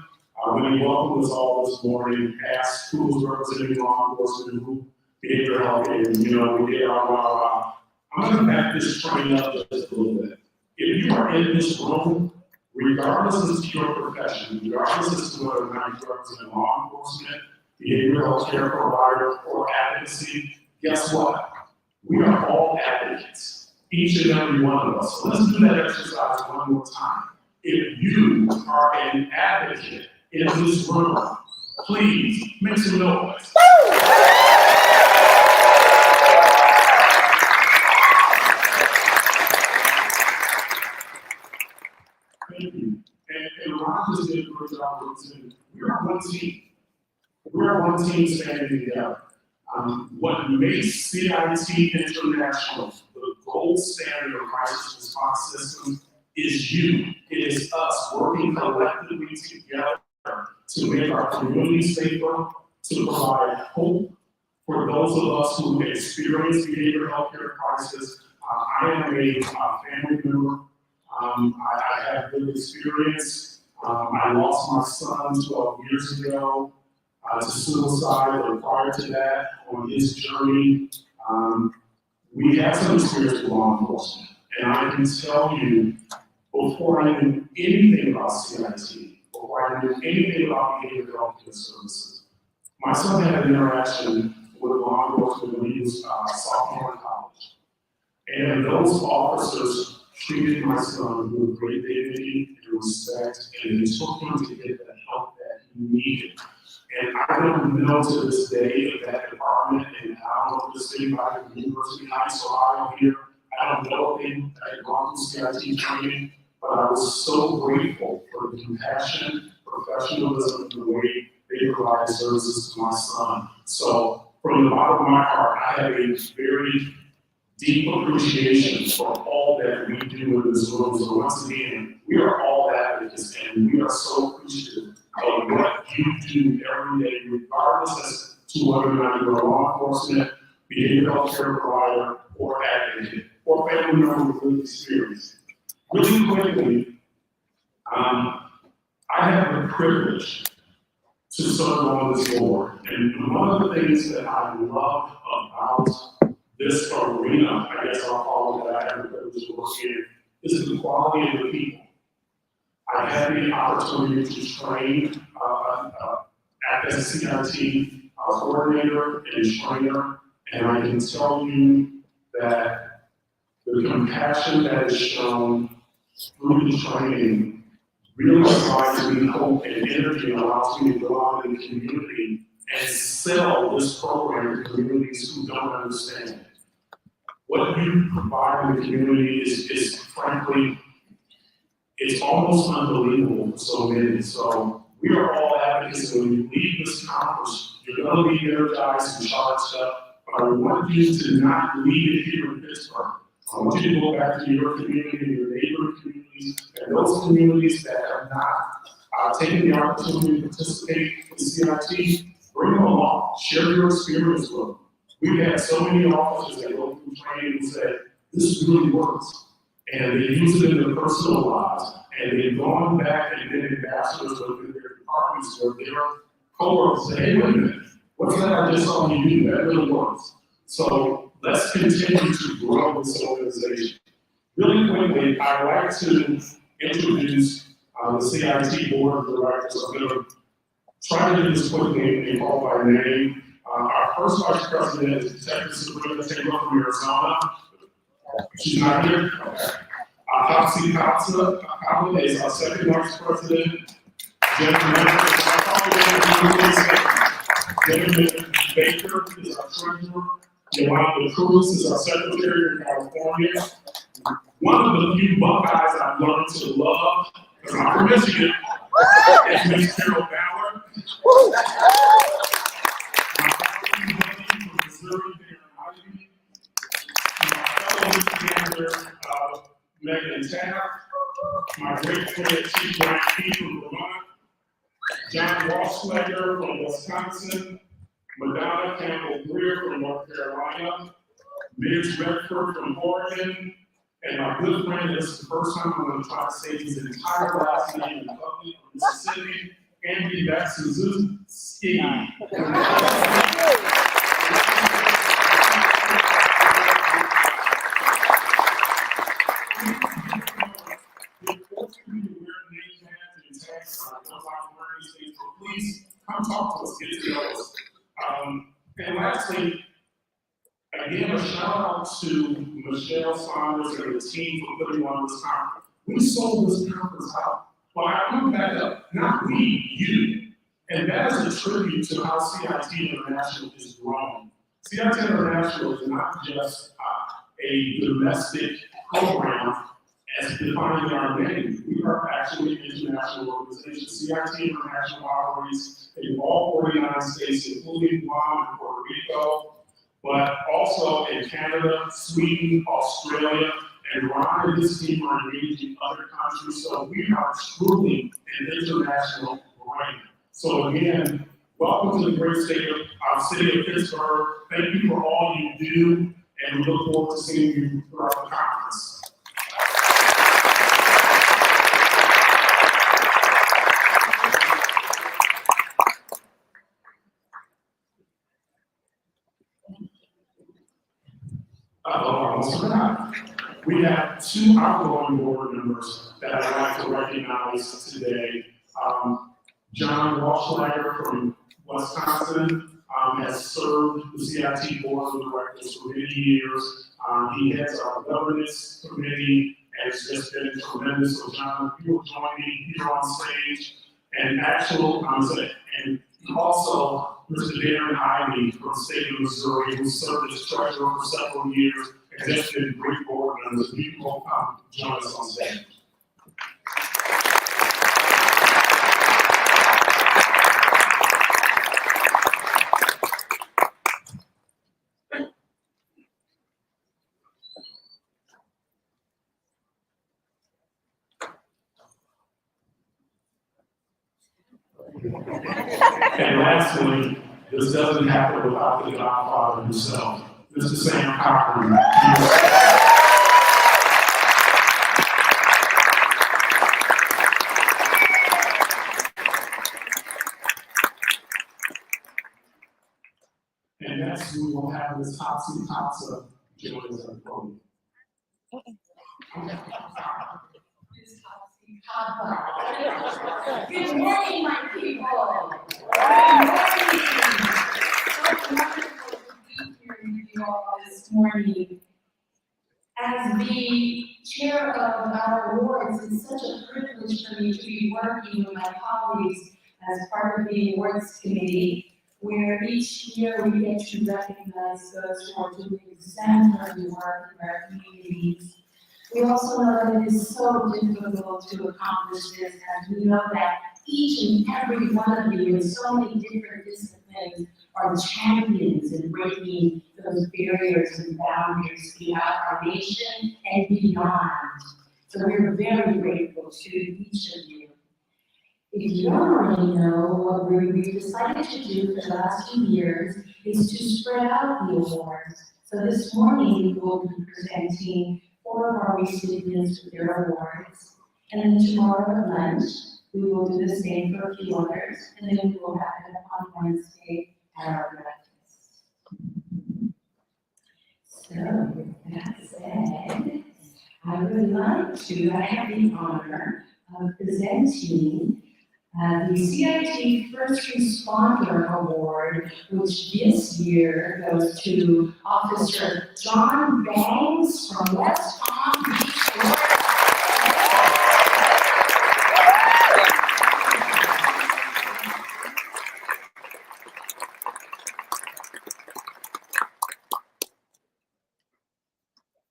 when he welcomed us all this morning, asked who was representing law enforcement, who behavioral health, and you know, we did our I'm gonna back this train up just a little bit. If you are in this room, regardless as to your profession, regardless as to whether or not you represent law enforcement, behavioral health care provider, or advocacy, guess what? We are all advocates, each and every one of us. So let's do that exercise one more time. If you are an advocate in this room, please make some noise. Thank you. And Ron just did a great job representing. We are one team. We are one team standing together. What makes CIT International the gold standard of crisis response systems is you. It is us working collectively together to make our community safer, to provide hope for those of us who experience behavioral health care crisis. I am a family member. I have good experience. I lost my son 12 years ago to suicide, but prior to that, on his journey, we had some experience with law enforcement. And I can tell you, before I knew anything about CIT, before I knew anything about behavioral health care services, my son had an interaction with law enforcement when he was sophomore in college. And those officers treated my son with great dignity and respect, and they took him to get the help that he needed. And I don't know to this day if that department, and I don't know if the city by the University Heights, Ohio here, I don't know if they had gone through CIT training, but I was so grateful for the compassion, professionalism, and the way they provided services to my son. So from the bottom of my heart, I have a very deep appreciation for all that we do in this room. So once again, we are all advocates, and we are so appreciative of what you do every day, regardless as to whether or not you're a law enforcement, behavioral health care provider, or advocate, or family member with good experience. Really quickly, I have the privilege to serve on this board, and one of the things that I love about this arena, I guess I'll call it that, I have the privilege to work in, is the quality of the people. I had the opportunity to train at the CIT coordinator and trainer, and I can tell you that the compassion that is shown through the training really provides me hope and energy and allows me to go out in the community and sell this program to communities who don't understand it. What you provide in the community is frankly, it's almost unbelievable for so many. So we are all advocates, and when you leave this conference, you're going to be energized and charged up. But I want you to not leave it here in Pittsburgh. I want you to go back to your community, your neighboring communities, and those communities that have not taken the opportunity to participate in CIT, bring them along, share your experience with them. We've had so many officers that go through training and say, this really works. And they use it in their personal lives, and they've gone back and been ambassadors within their departments or their coworkers say, hey, wait a minute, what's that I just saw you do? That really works. So let's continue to grow this organization. Really quickly, I'd like to introduce the CIT Board of Directors. I'm going to try to do this quickly and call by name. Our first vice president is Detective Sabrina Taylor from Arizona. She's not here? Okay. Hopsy Kapsa is our second vice president. Jennifer Baker is our treasurer. Yolanda Cruz is our secretary in California. One of the few Buckeyes I've learned to love, because I'm from Michigan, is Miss Carol Ballard. My colleague from Missouri, Megan Taft, my great friend Chief Brian Key from Vermont, John Walschlager from Wisconsin, Madonna Campbell-Greer from North Carolina, Midge Redford from Oregon, and my good friend, this is the first time I'm going to try to say his entire last name in public from Mississippi, Andy Batsuzuski. a shout out to Michelle Saunders and the team for putting on this conference. We sold this conference out. But I come back up, not we, you. And that is a tribute to how CIT International is growing. CIT International is not just a domestic program as defined in our name. We are actually an international organization. CIT International operates in all 49 states, including Guam and Puerto Rico, but also in Canada, Sweden, Australia, and Ron and his team are engaged in other countries. So we are truly an international brand. So again, welcome to the great city of Pittsburgh. Thank you for all you do, and we look forward to seeing you throughout the conference. We have two outgoing board members that I'd like to recognize today. John Walschlager from Wisconsin has served the CIT Board of Directors for many years. He heads our governance committee and has just been tremendous. So John, if you will join me here on stage. And and also Mr. Darren Ivey from the state of Missouri, who served as treasurer for several years and has been great board members. You will come join us on stage. And lastly, this doesn't happen without the Godfather himself, Mr. Sam Cochran. And next we will have Ms. Topsy Topsa join us on the podium. Good morning, my people. Good morning. So wonderful to be here with you all this morning. As the chair of our awards, it's such a privilege for me to be working with my colleagues as part of the awards committee, where each year we get to recognize those who are doing exemplary work in our communities. We also know that it is so difficult to accomplish this, as we know that each and every one of you in so many different disciplines are champions in breaking those barriers and boundaries throughout our nation and beyond. So we're very grateful to each of you. If you don't already know, what we've decided to do for the last few years is to spread out the awards. So this morning we will be presenting 4 of our recipients with their awards. And then tomorrow at lunch, we will do the same for a few others, and then we will have it on Wednesday at our breakfast. So with that said, I would like to have the honor of presenting the CIT First Responder Award, which this year goes to Officer John Bangs from West Palm Beach, Florida.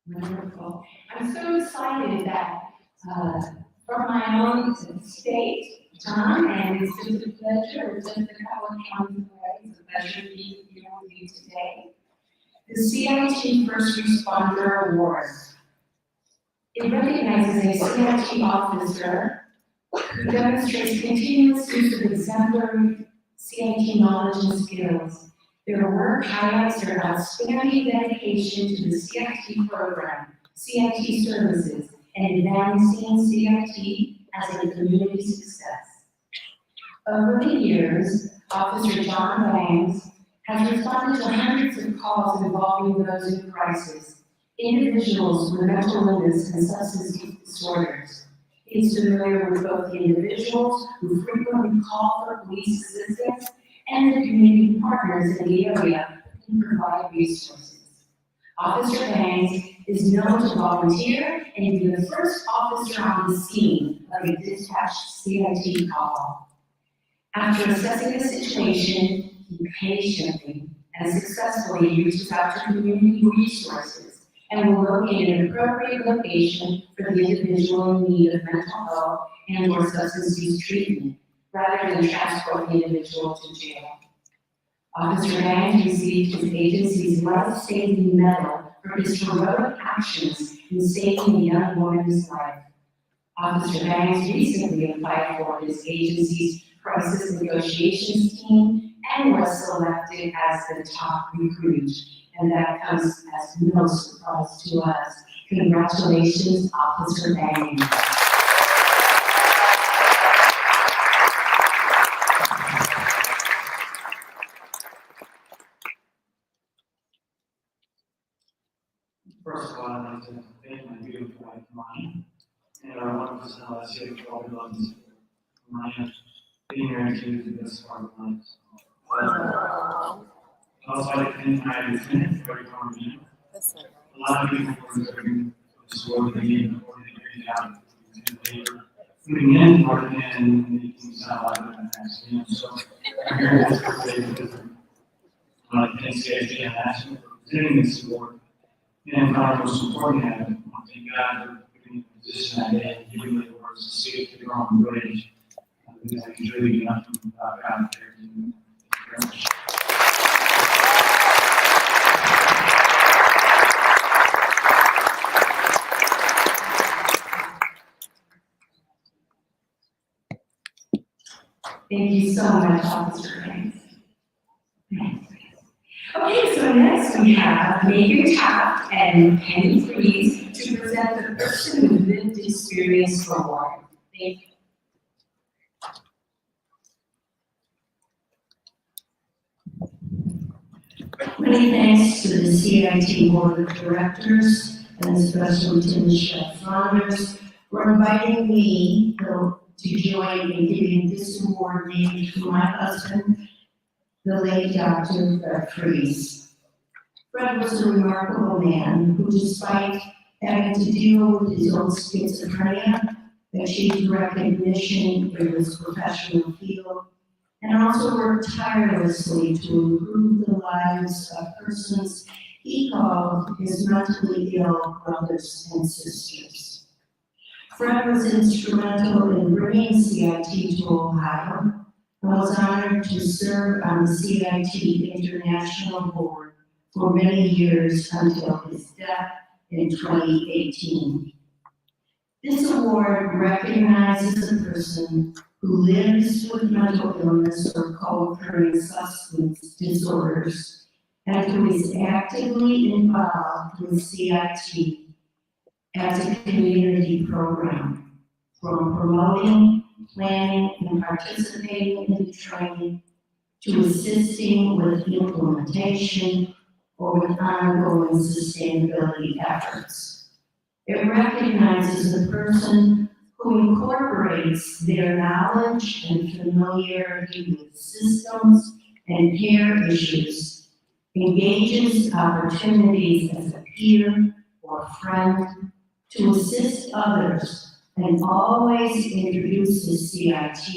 Wonderful. I'm so excited that from my own state, John, and it's just a pleasure. It's just a couple of counties away. It's a pleasure to be here with you today. The CIT First Responder Award. It recognizes a CIT officer who demonstrates continuous use of exemplary CIT knowledge and skills. Their work highlights their outstanding dedication to the CIT program, CIT services, and advancing CIT as a community success. Over the years, Officer John Bangs has responded to hundreds of calls involving those in crisis, individuals with mental illness and substance disorders. He is familiar with both the individuals who frequently call for police assistance and the community partners in the area who can provide resources. Officer Banks is known to volunteer and be the first officer on the scene of a dispatched CIT call. After assessing the situation, he patiently and successfully reaches out to community resources and will locate an appropriate location for the individual in need of mental health and or substance use treatment, rather than transport the individual to jail. Officer Banks received his agency's life-saving medal for his heroic actions in saving a young woman's life. Officer Banks recently applied for his agency's crisis negotiations team and was selected as the top recruit. And that comes as no surprise to us. Congratulations, Officer Banks. First of all, I'd like to thank my beautiful wife, Maya, and our wonderful son, Alessio, for all the love and support. Maya, being married to you is the best part of life. I'd also like to thank my lieutenant, Freddie Carmine. A lot of people for doing this work they need in order to get it out. They were putting in more than making sound like an accident. So I'm here this birthday because I'd like to thank CIT and National for presenting this award. And probably most importantly, I want to thank God for putting me in a position that day and giving me the words to see if they're on the bridge. Because I can really do nothing without God there. Thank you very much. Thank you so much, Officer Banks. Okay, so next we have Megan Taft and Penny Freeze to present the Person with Lived Experience Award. Thank you. Many thanks to the CIT Board of Directors and especially to Michelle Saunders for inviting me to join in giving this award named to my husband, the late Dr. Fred Freeze. Fred was a remarkable man who, despite having to deal with his own schizophrenia, achieved recognition in his professional field and also worked tirelessly to improve the lives of persons he called his mentally ill brothers and sisters. Fred was instrumental in bringing CIT to Ohio and was honored to serve on the CIT International Board for many years until his death in 2018. This award recognizes a person who lives with mental illness or co-occurring substance disorders and who is actively involved with CIT as a community program, from promoting, planning, and participating in the training to assisting with implementation or with ongoing sustainability efforts. It recognizes the person who incorporates their knowledge and familiarity with systems and care issues, engages opportunities as a peer or friend to assist others, and always introduces CIT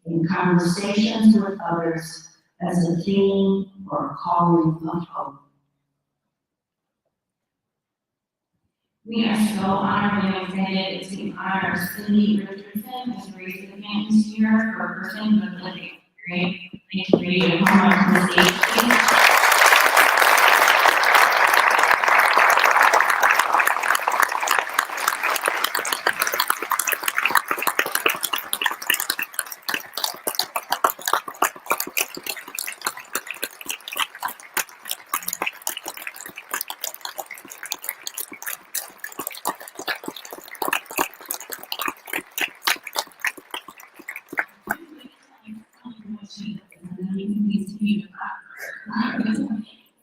in conversations with others as a theme or calling of hope. We are so honored and excited to honor Cindy Richardson as a recipient this year for a person with lived experience. Thank you, Brady, and come on to the stage, please.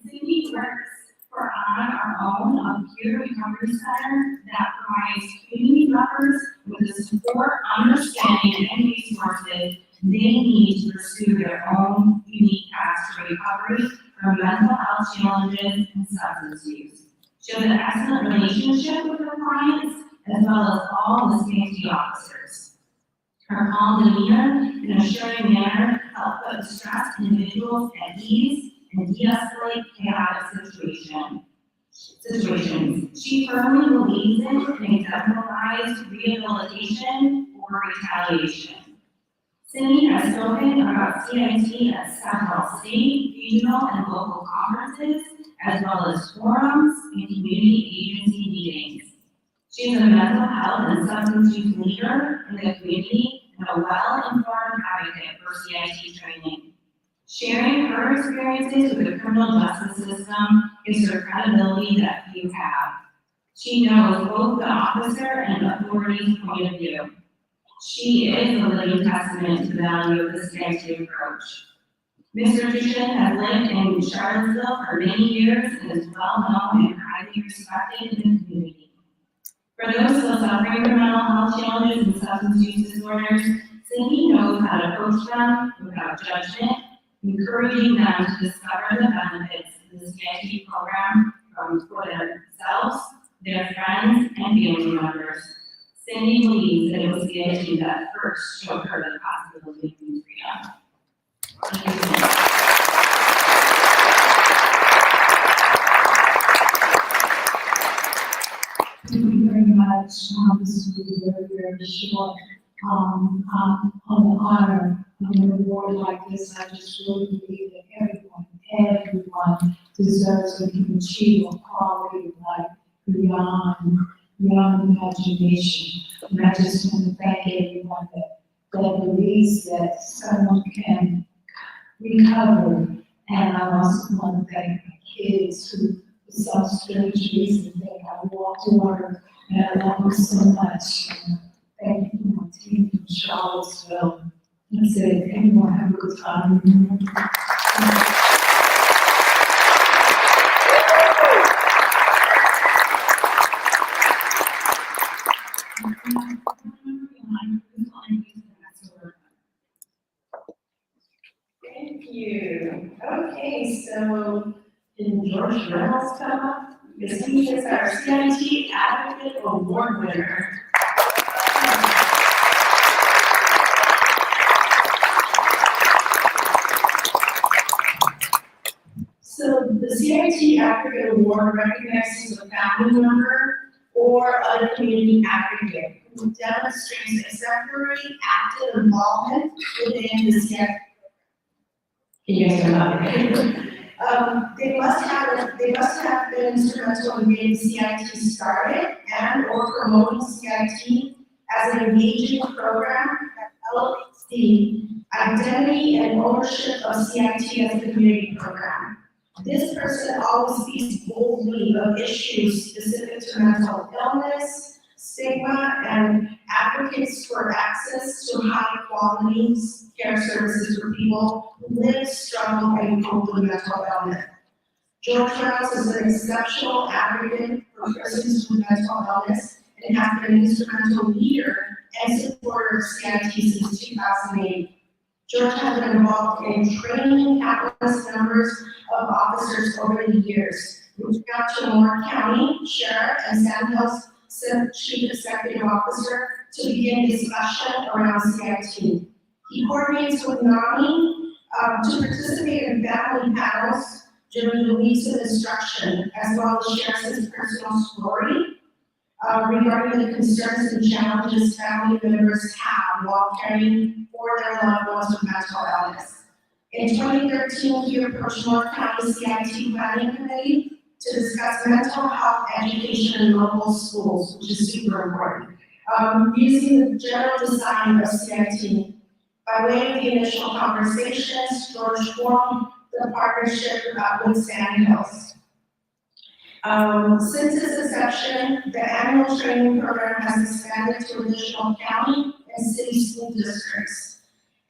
Cindy works for On Our Own, a peer recovery center that provides community members with the support, understanding, and resources they need to pursue their own unique paths to recovery from mental health health challenges and substance use. She has an excellent relationship with her clients as well as all the CIT officers. Her calm demeanor and assuring manner help put stressed individuals at ease and de-escalate chaotic situations. She firmly believes in and exemplifies rehabilitation or retaliation. Cindy has spoken about CIT at several state, regional, and local conferences, as well as forums and community agency meetings. She is a mental health and substance use leader in the community and a well-informed advocate for CIT training. Sharing her experiences with the criminal justice system gives her credibility that few have. She knows both the officer and authority's point of view. She is a living testament to the value of the CIT approach. Ms. Richardson has lived in Charlottesville for many years and is well known and highly respected in the community. For those still suffering from mental health challenges and substance use disorders, Cindy knows how to approach them without judgment, encouraging them to discover the benefits of the CIT program for themselves, their friends, and family members. Cindy believes that it was CIT that first showed her the possibility of freedom. Thank you very much. This will be very, very short. On the honor of an award like this, I just really believe that everyone deserves and can achieve a quality of life beyond imagination. And I just want to thank everyone that believes that someone can recover. And I also want to thank my kids who, for some strange reason, think I walked to work, and I love them so much. And thank you for my team from Charlottesville. And say, everyone have a good time. Thank you. Okay, so can George Reynolds come up? Because he is our CIT Advocate Award winner. So the CIT Advocate Award recognizes a family member or other community advocate who demonstrates exemplary active involvement within the CIT. Can you guys come up? They must have been instrumental in getting CIT started and or promoting CIT as an engaging program that elevates the identity and ownership of CIT as a community program. This person always speaks boldly of issues specific to mental illness, stigma, and advocates for access to high quality care services for people who live, struggle, and cope with mental illness. George Reynolds is an exceptional advocate for persons with mental illness and has been an instrumental leader and supporter of CIT since 2008. George has been involved in training countless numbers of officers over the years, reaching out to Warren County Sheriff and San Jose's Chief Executive Officer to begin discussion around CIT. He coordinates with NAMI to participate in family panels during the weeks of instruction, as well as shares his personal story regarding the concerns and challenges family members have while caring for their loved ones with mental illness. In 2013, he approached North County CIT Planning Committee to discuss mental health education in local schools, which is super important, using the general design of CIT. By way of the initial conversations, George formed the partnership with Sand Hills. Since its inception, the annual training program has expanded to additional county and city school districts.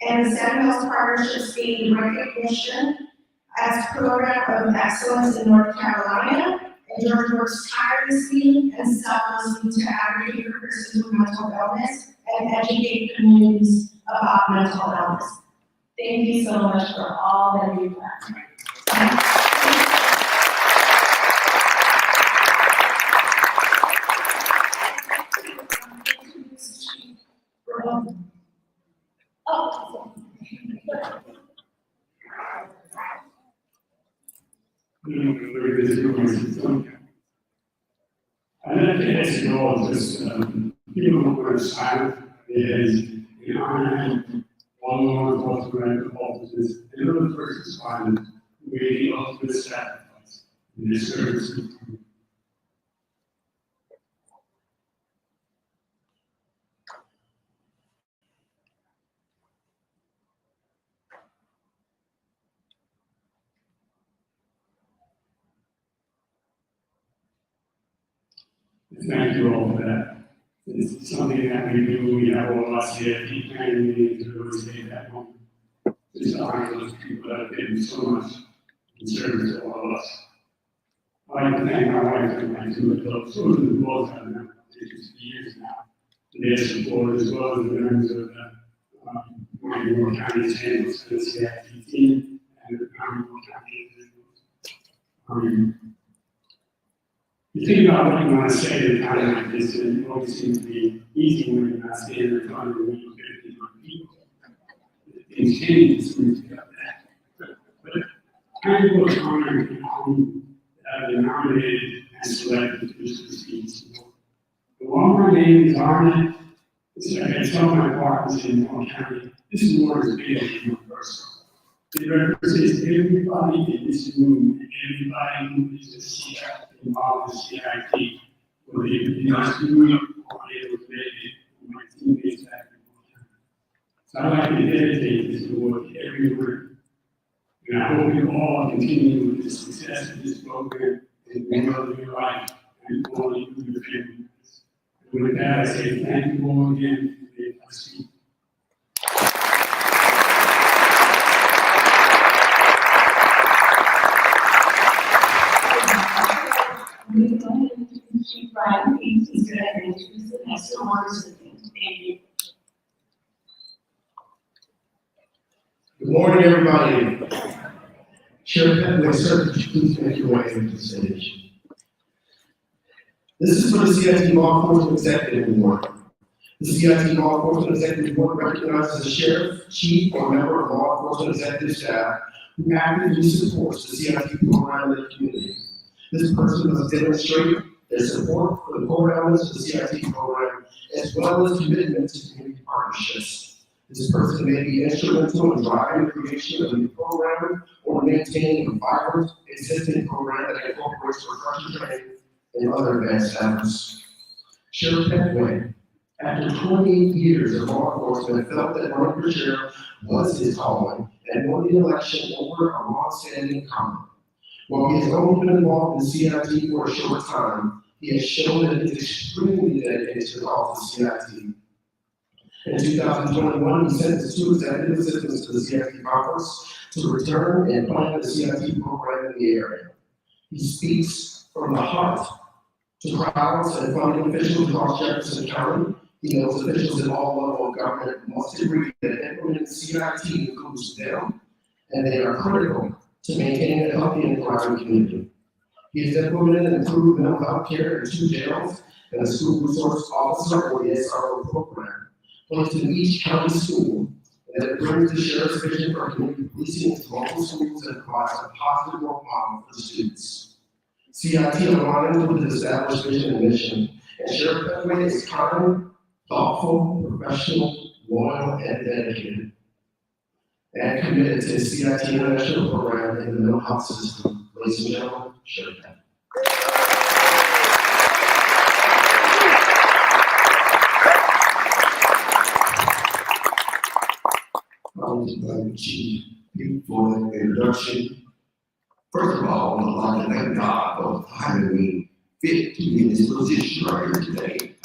And the Sand Hills partnerships gained recognition as Program of Excellence in North Carolina, and George works tirelessly and selflessly to advocate for persons with mental illness and educate communities about mental illness. Thank you so much for all that you've done. And then it has to go on this, people who are silent, is, you know, and one more thought to write the offices, and another person's silent, waiting up to the sacrifice in this service. Thank you all for that. It's something that we do, we have all of us here, and we need to really stay that home. Just honor those people that have given so much in service to all of us. I'd like to thank my wife and my two adults, children who both have been for years now. And their support as well as the members of the Moore County Chambers, the CIT team, and the Moore County individuals. You think about what you want to say at a time like this, and it always seems to be easy when you're not standing in front of a room of 51 people. Things change as soon as you got that. But I was honored and humbled to have been nominated and selected to this prestigious award. The while my name is on it, it's like I tell my partners in Moore County, this award is bigger than one person. It represents everybody in this room, and everybody who is a CIT, involved in CIT, whether it was doing or it was related to my teammates back in Moore County. So I'd like to dedicate this award to everyone. And I hope you all continue with the success of this program and remember your life and all you do your family. And with that, I say thank you all again for the opportunity. We go ahead and keep Brian, he's good at introducing the next awards. Thank you. Good morning, everybody. Sheriff Pettway, sir, could you please make your way into the stage? This is for the CIT Law Enforcement Executive Award. The CIT Law Enforcement Executive Award recognizes a sheriff, chief, or member of law enforcement executive staff who actively supports the CIT program in the community. This person must demonstrate their support for the core elements of the CIT program, as well as commitment to community partnerships. This person may be instrumental in driving the creation of a new program or maintaining a vibrant existing program that incorporates refresher training and other advanced efforts. Sheriff Pettway, after 28 years of law enforcement, felt that running for sheriff was his calling and won the election over a long-standing incumbent. While he has only been involved in CIT for a short time, he has shown that he is extremely dedicated to the cause of CIT. In 2021, he sent his 2 executive assistants to the CIT conference to return and plan the CIT program in the area. He speaks from the heart to crowds and funding officials across Jefferson County. He knows officials at all levels of government must agree that implementing CIT includes them, and they are critical to maintaining a healthy and thriving community. He has implemented and improved mental health care in 2 jails and a school resource officer or the SRO program, placed in each county school, and that it brings the sheriff's vision for community policing to local schools and provides a positive role model for the students. CIT aligns with his established vision and mission, and Sheriff Pettway is kind, thoughtful, professional, loyal, and dedicated, and committed to his CIT international program in the mental health system. Ladies and gentlemen, Sheriff Pettway. I would like Chief Pete for the introduction. First of all, I would like to thank God for finding me fit to be in this position right here today.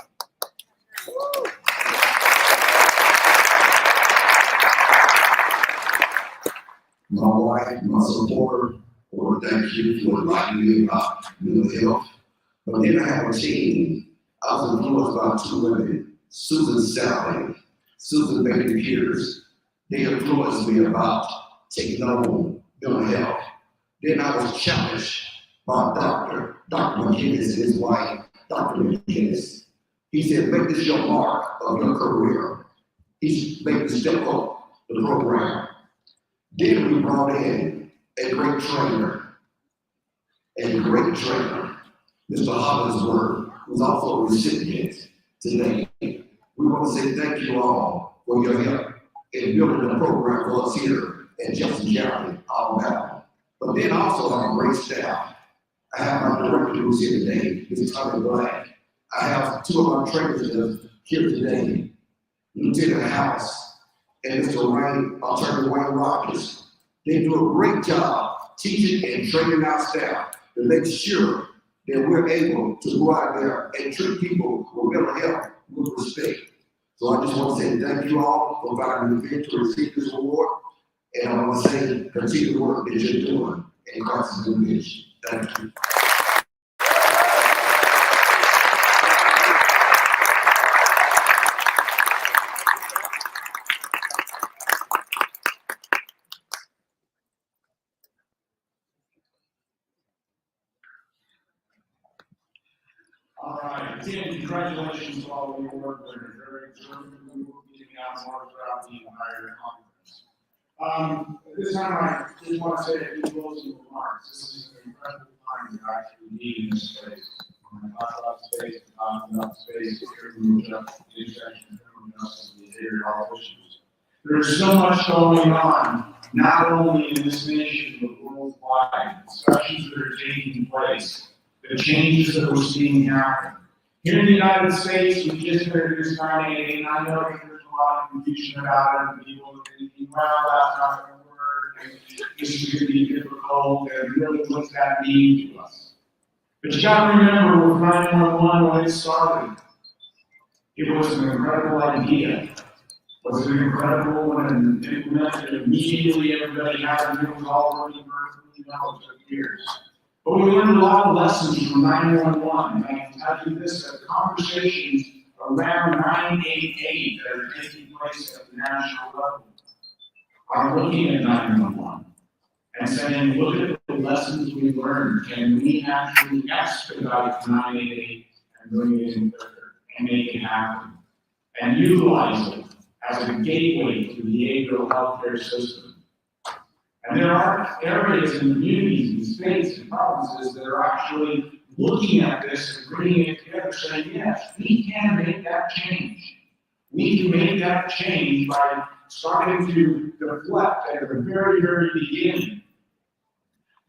My wife, my supporter, I want to thank you for enlightening me about mental health. But then I have a team. I was influenced by 2 women, Susan Sally, Susan Baker Peters. They influenced me about taking on mental health. Then I was challenged by Dr. McGinnis and his wife, Dr. McGinnis. He said, make this your mark of your career. He made the step up the program. Then we brought in a great trainer, Mr. Hollingsworth, who's also a recipient today. We want to say thank you all for your help in building a program for us here in Jefferson County, Alabama. But then also have a great staff. I have my director who's here today, Mr. Tommy Black. I have two of our trainers that are here today, Lieutenant House and Mr. Attorney Wayne Rogers. They do a great job teaching and training our staff to make sure that we're able to go out there and treat people with mental health with respect. So I just want to say thank you all for finding the fit to receive this award. And I want to say continue the work that you're doing in Christ's mission. Thank you. All right, again, congratulations to all of your work. They're very determined. We will be getting out more throughout the entire conference. At this time, I just want to say a few closing remarks. This is an incredible time to actually be in this space. When I talk about space, I'm talking about space, criminal justice, intersection, criminal justice, and behavioral issues. There's so much going on, not only in this nation, but worldwide. Discussions that are taking place, the changes that we're seeing happen. Here in the United States, we just heard this 988, and I know that there's a lot of confusion about it, and people are thinking, well, that's not going to work, and this is going to be difficult, and really what's that mean to us? But you got to remember with 911 when it started, it was an incredible idea. Was it incredible when it implemented immediately, everybody had to do it all working perfectly? No, it took years. But we learned a lot of lessons from 911, and I can tell you this, that conversations around 988 that are taking place at the national level are looking at 911 and saying, look at the lessons we learned, can we actually expedite 988 and bring it in quicker and make it happen and utilize it as a gateway to the behavioral healthcare system. And there are areas and communities and states and provinces that are actually looking at this and bringing it together, saying, yes, we can make that change. We can make that change by starting to deflect at the very, very beginning.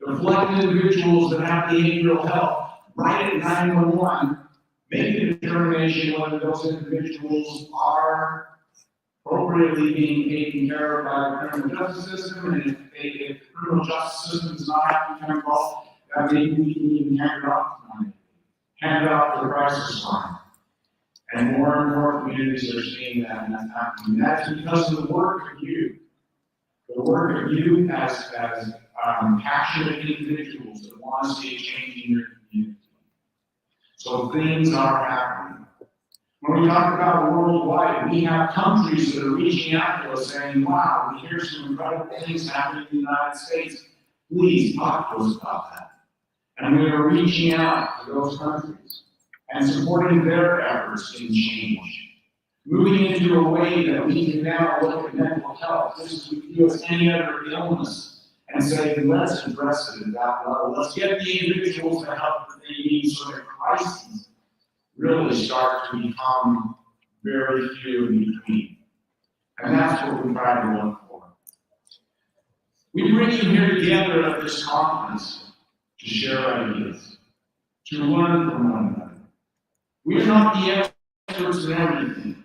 Deflect individuals that have behavioral health right at 911, make the determination whether those individuals are appropriately being taken care of by the criminal justice system, and if the criminal justice system does not have to become involved, that maybe we can even hand it off to them, hand it off to the crisis line. And more communities are seeing that, and that's happening. And that's because of the work of you. The work of you as passionate individuals that want to see a change in your community. So things are happening. When we talk about worldwide, we have countries that are reaching out to us saying, wow, we hear some incredible things happening in the United States. Please talk to us about that. And we are reaching out to those countries and supporting their efforts in change. Moving into a way that we can now look at mental health just as we do with any other illness and say, let's address it at that level. Let's get the individuals the help that they need so that crises really start to become very few in between. And that's what we try to look for. We bring you here together at this conference to share ideas, to learn from one another. We're not the experts in everything,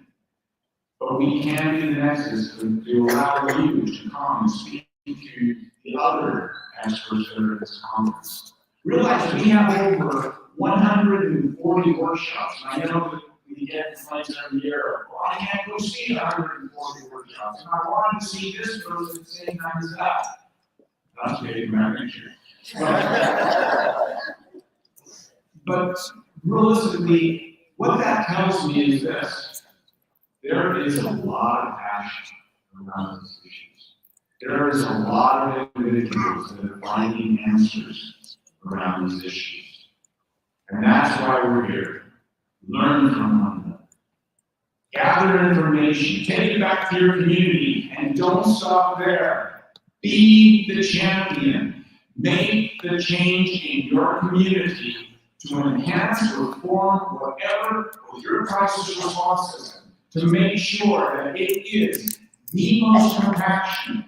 but we can be the nexus to allow you to come and speak to the other experts that are at this conference. Realize we have over 140 workshops, and I know that we get complaints every year, well, I can't go see 140 workshops, and I wanted to see this person at the same time as that. That's maybe my picture. But realistically, what that tells me is this. There is a lot of passion around these issues. There is a lot of individuals that are finding answers around these issues. And that's why we're here. Learn from one another. Gather information. Take it back to your community. And don't stop there. Be the champion. Make the change in your community to enhance, reform, whatever with your crisis response system, to make sure that it is the most compassionate,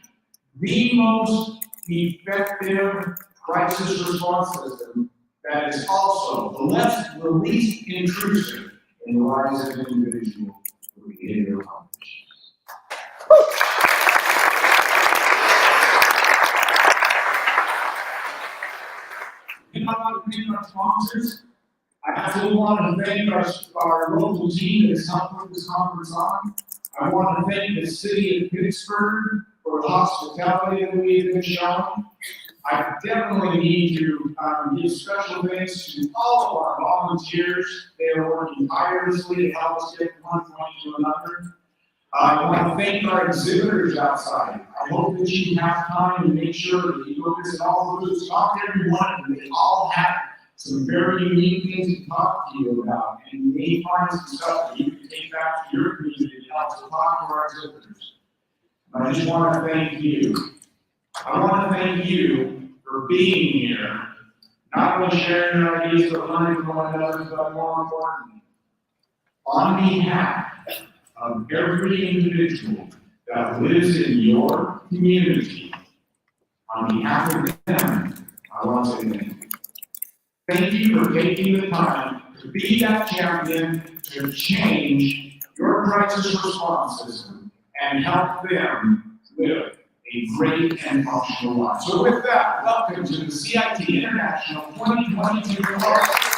the most effective crisis response system that is also the least intrusive in the lives of individuals with behavioral conditions. And I want to thank our sponsors. I absolutely want to thank our local team that has helped put this conference on. I want to thank the city of Pittsburgh for the hospitality that we have been shown. I definitely need to give special thanks to all of our volunteers. They are working tirelessly to help us get from one point to another. I want to thank our exhibitors outside. I hope that you have time to make sure that you go visit all of those, talk to everyone, and they all have some very unique things to talk to you about. And you may find some stuff that you can take back to your community to help to talk to our exhibitors. I just want to thank you. I want to thank you for being here, not only sharing your ideas, but learning from one another, but more importantly, on behalf of every individual that lives in your community, on behalf of them, I want to say thank you. Thank you for taking the time to be that champion to change your crisis response system and help them live a great and functional life. So with that, welcome to the CIT International 2022 Conference.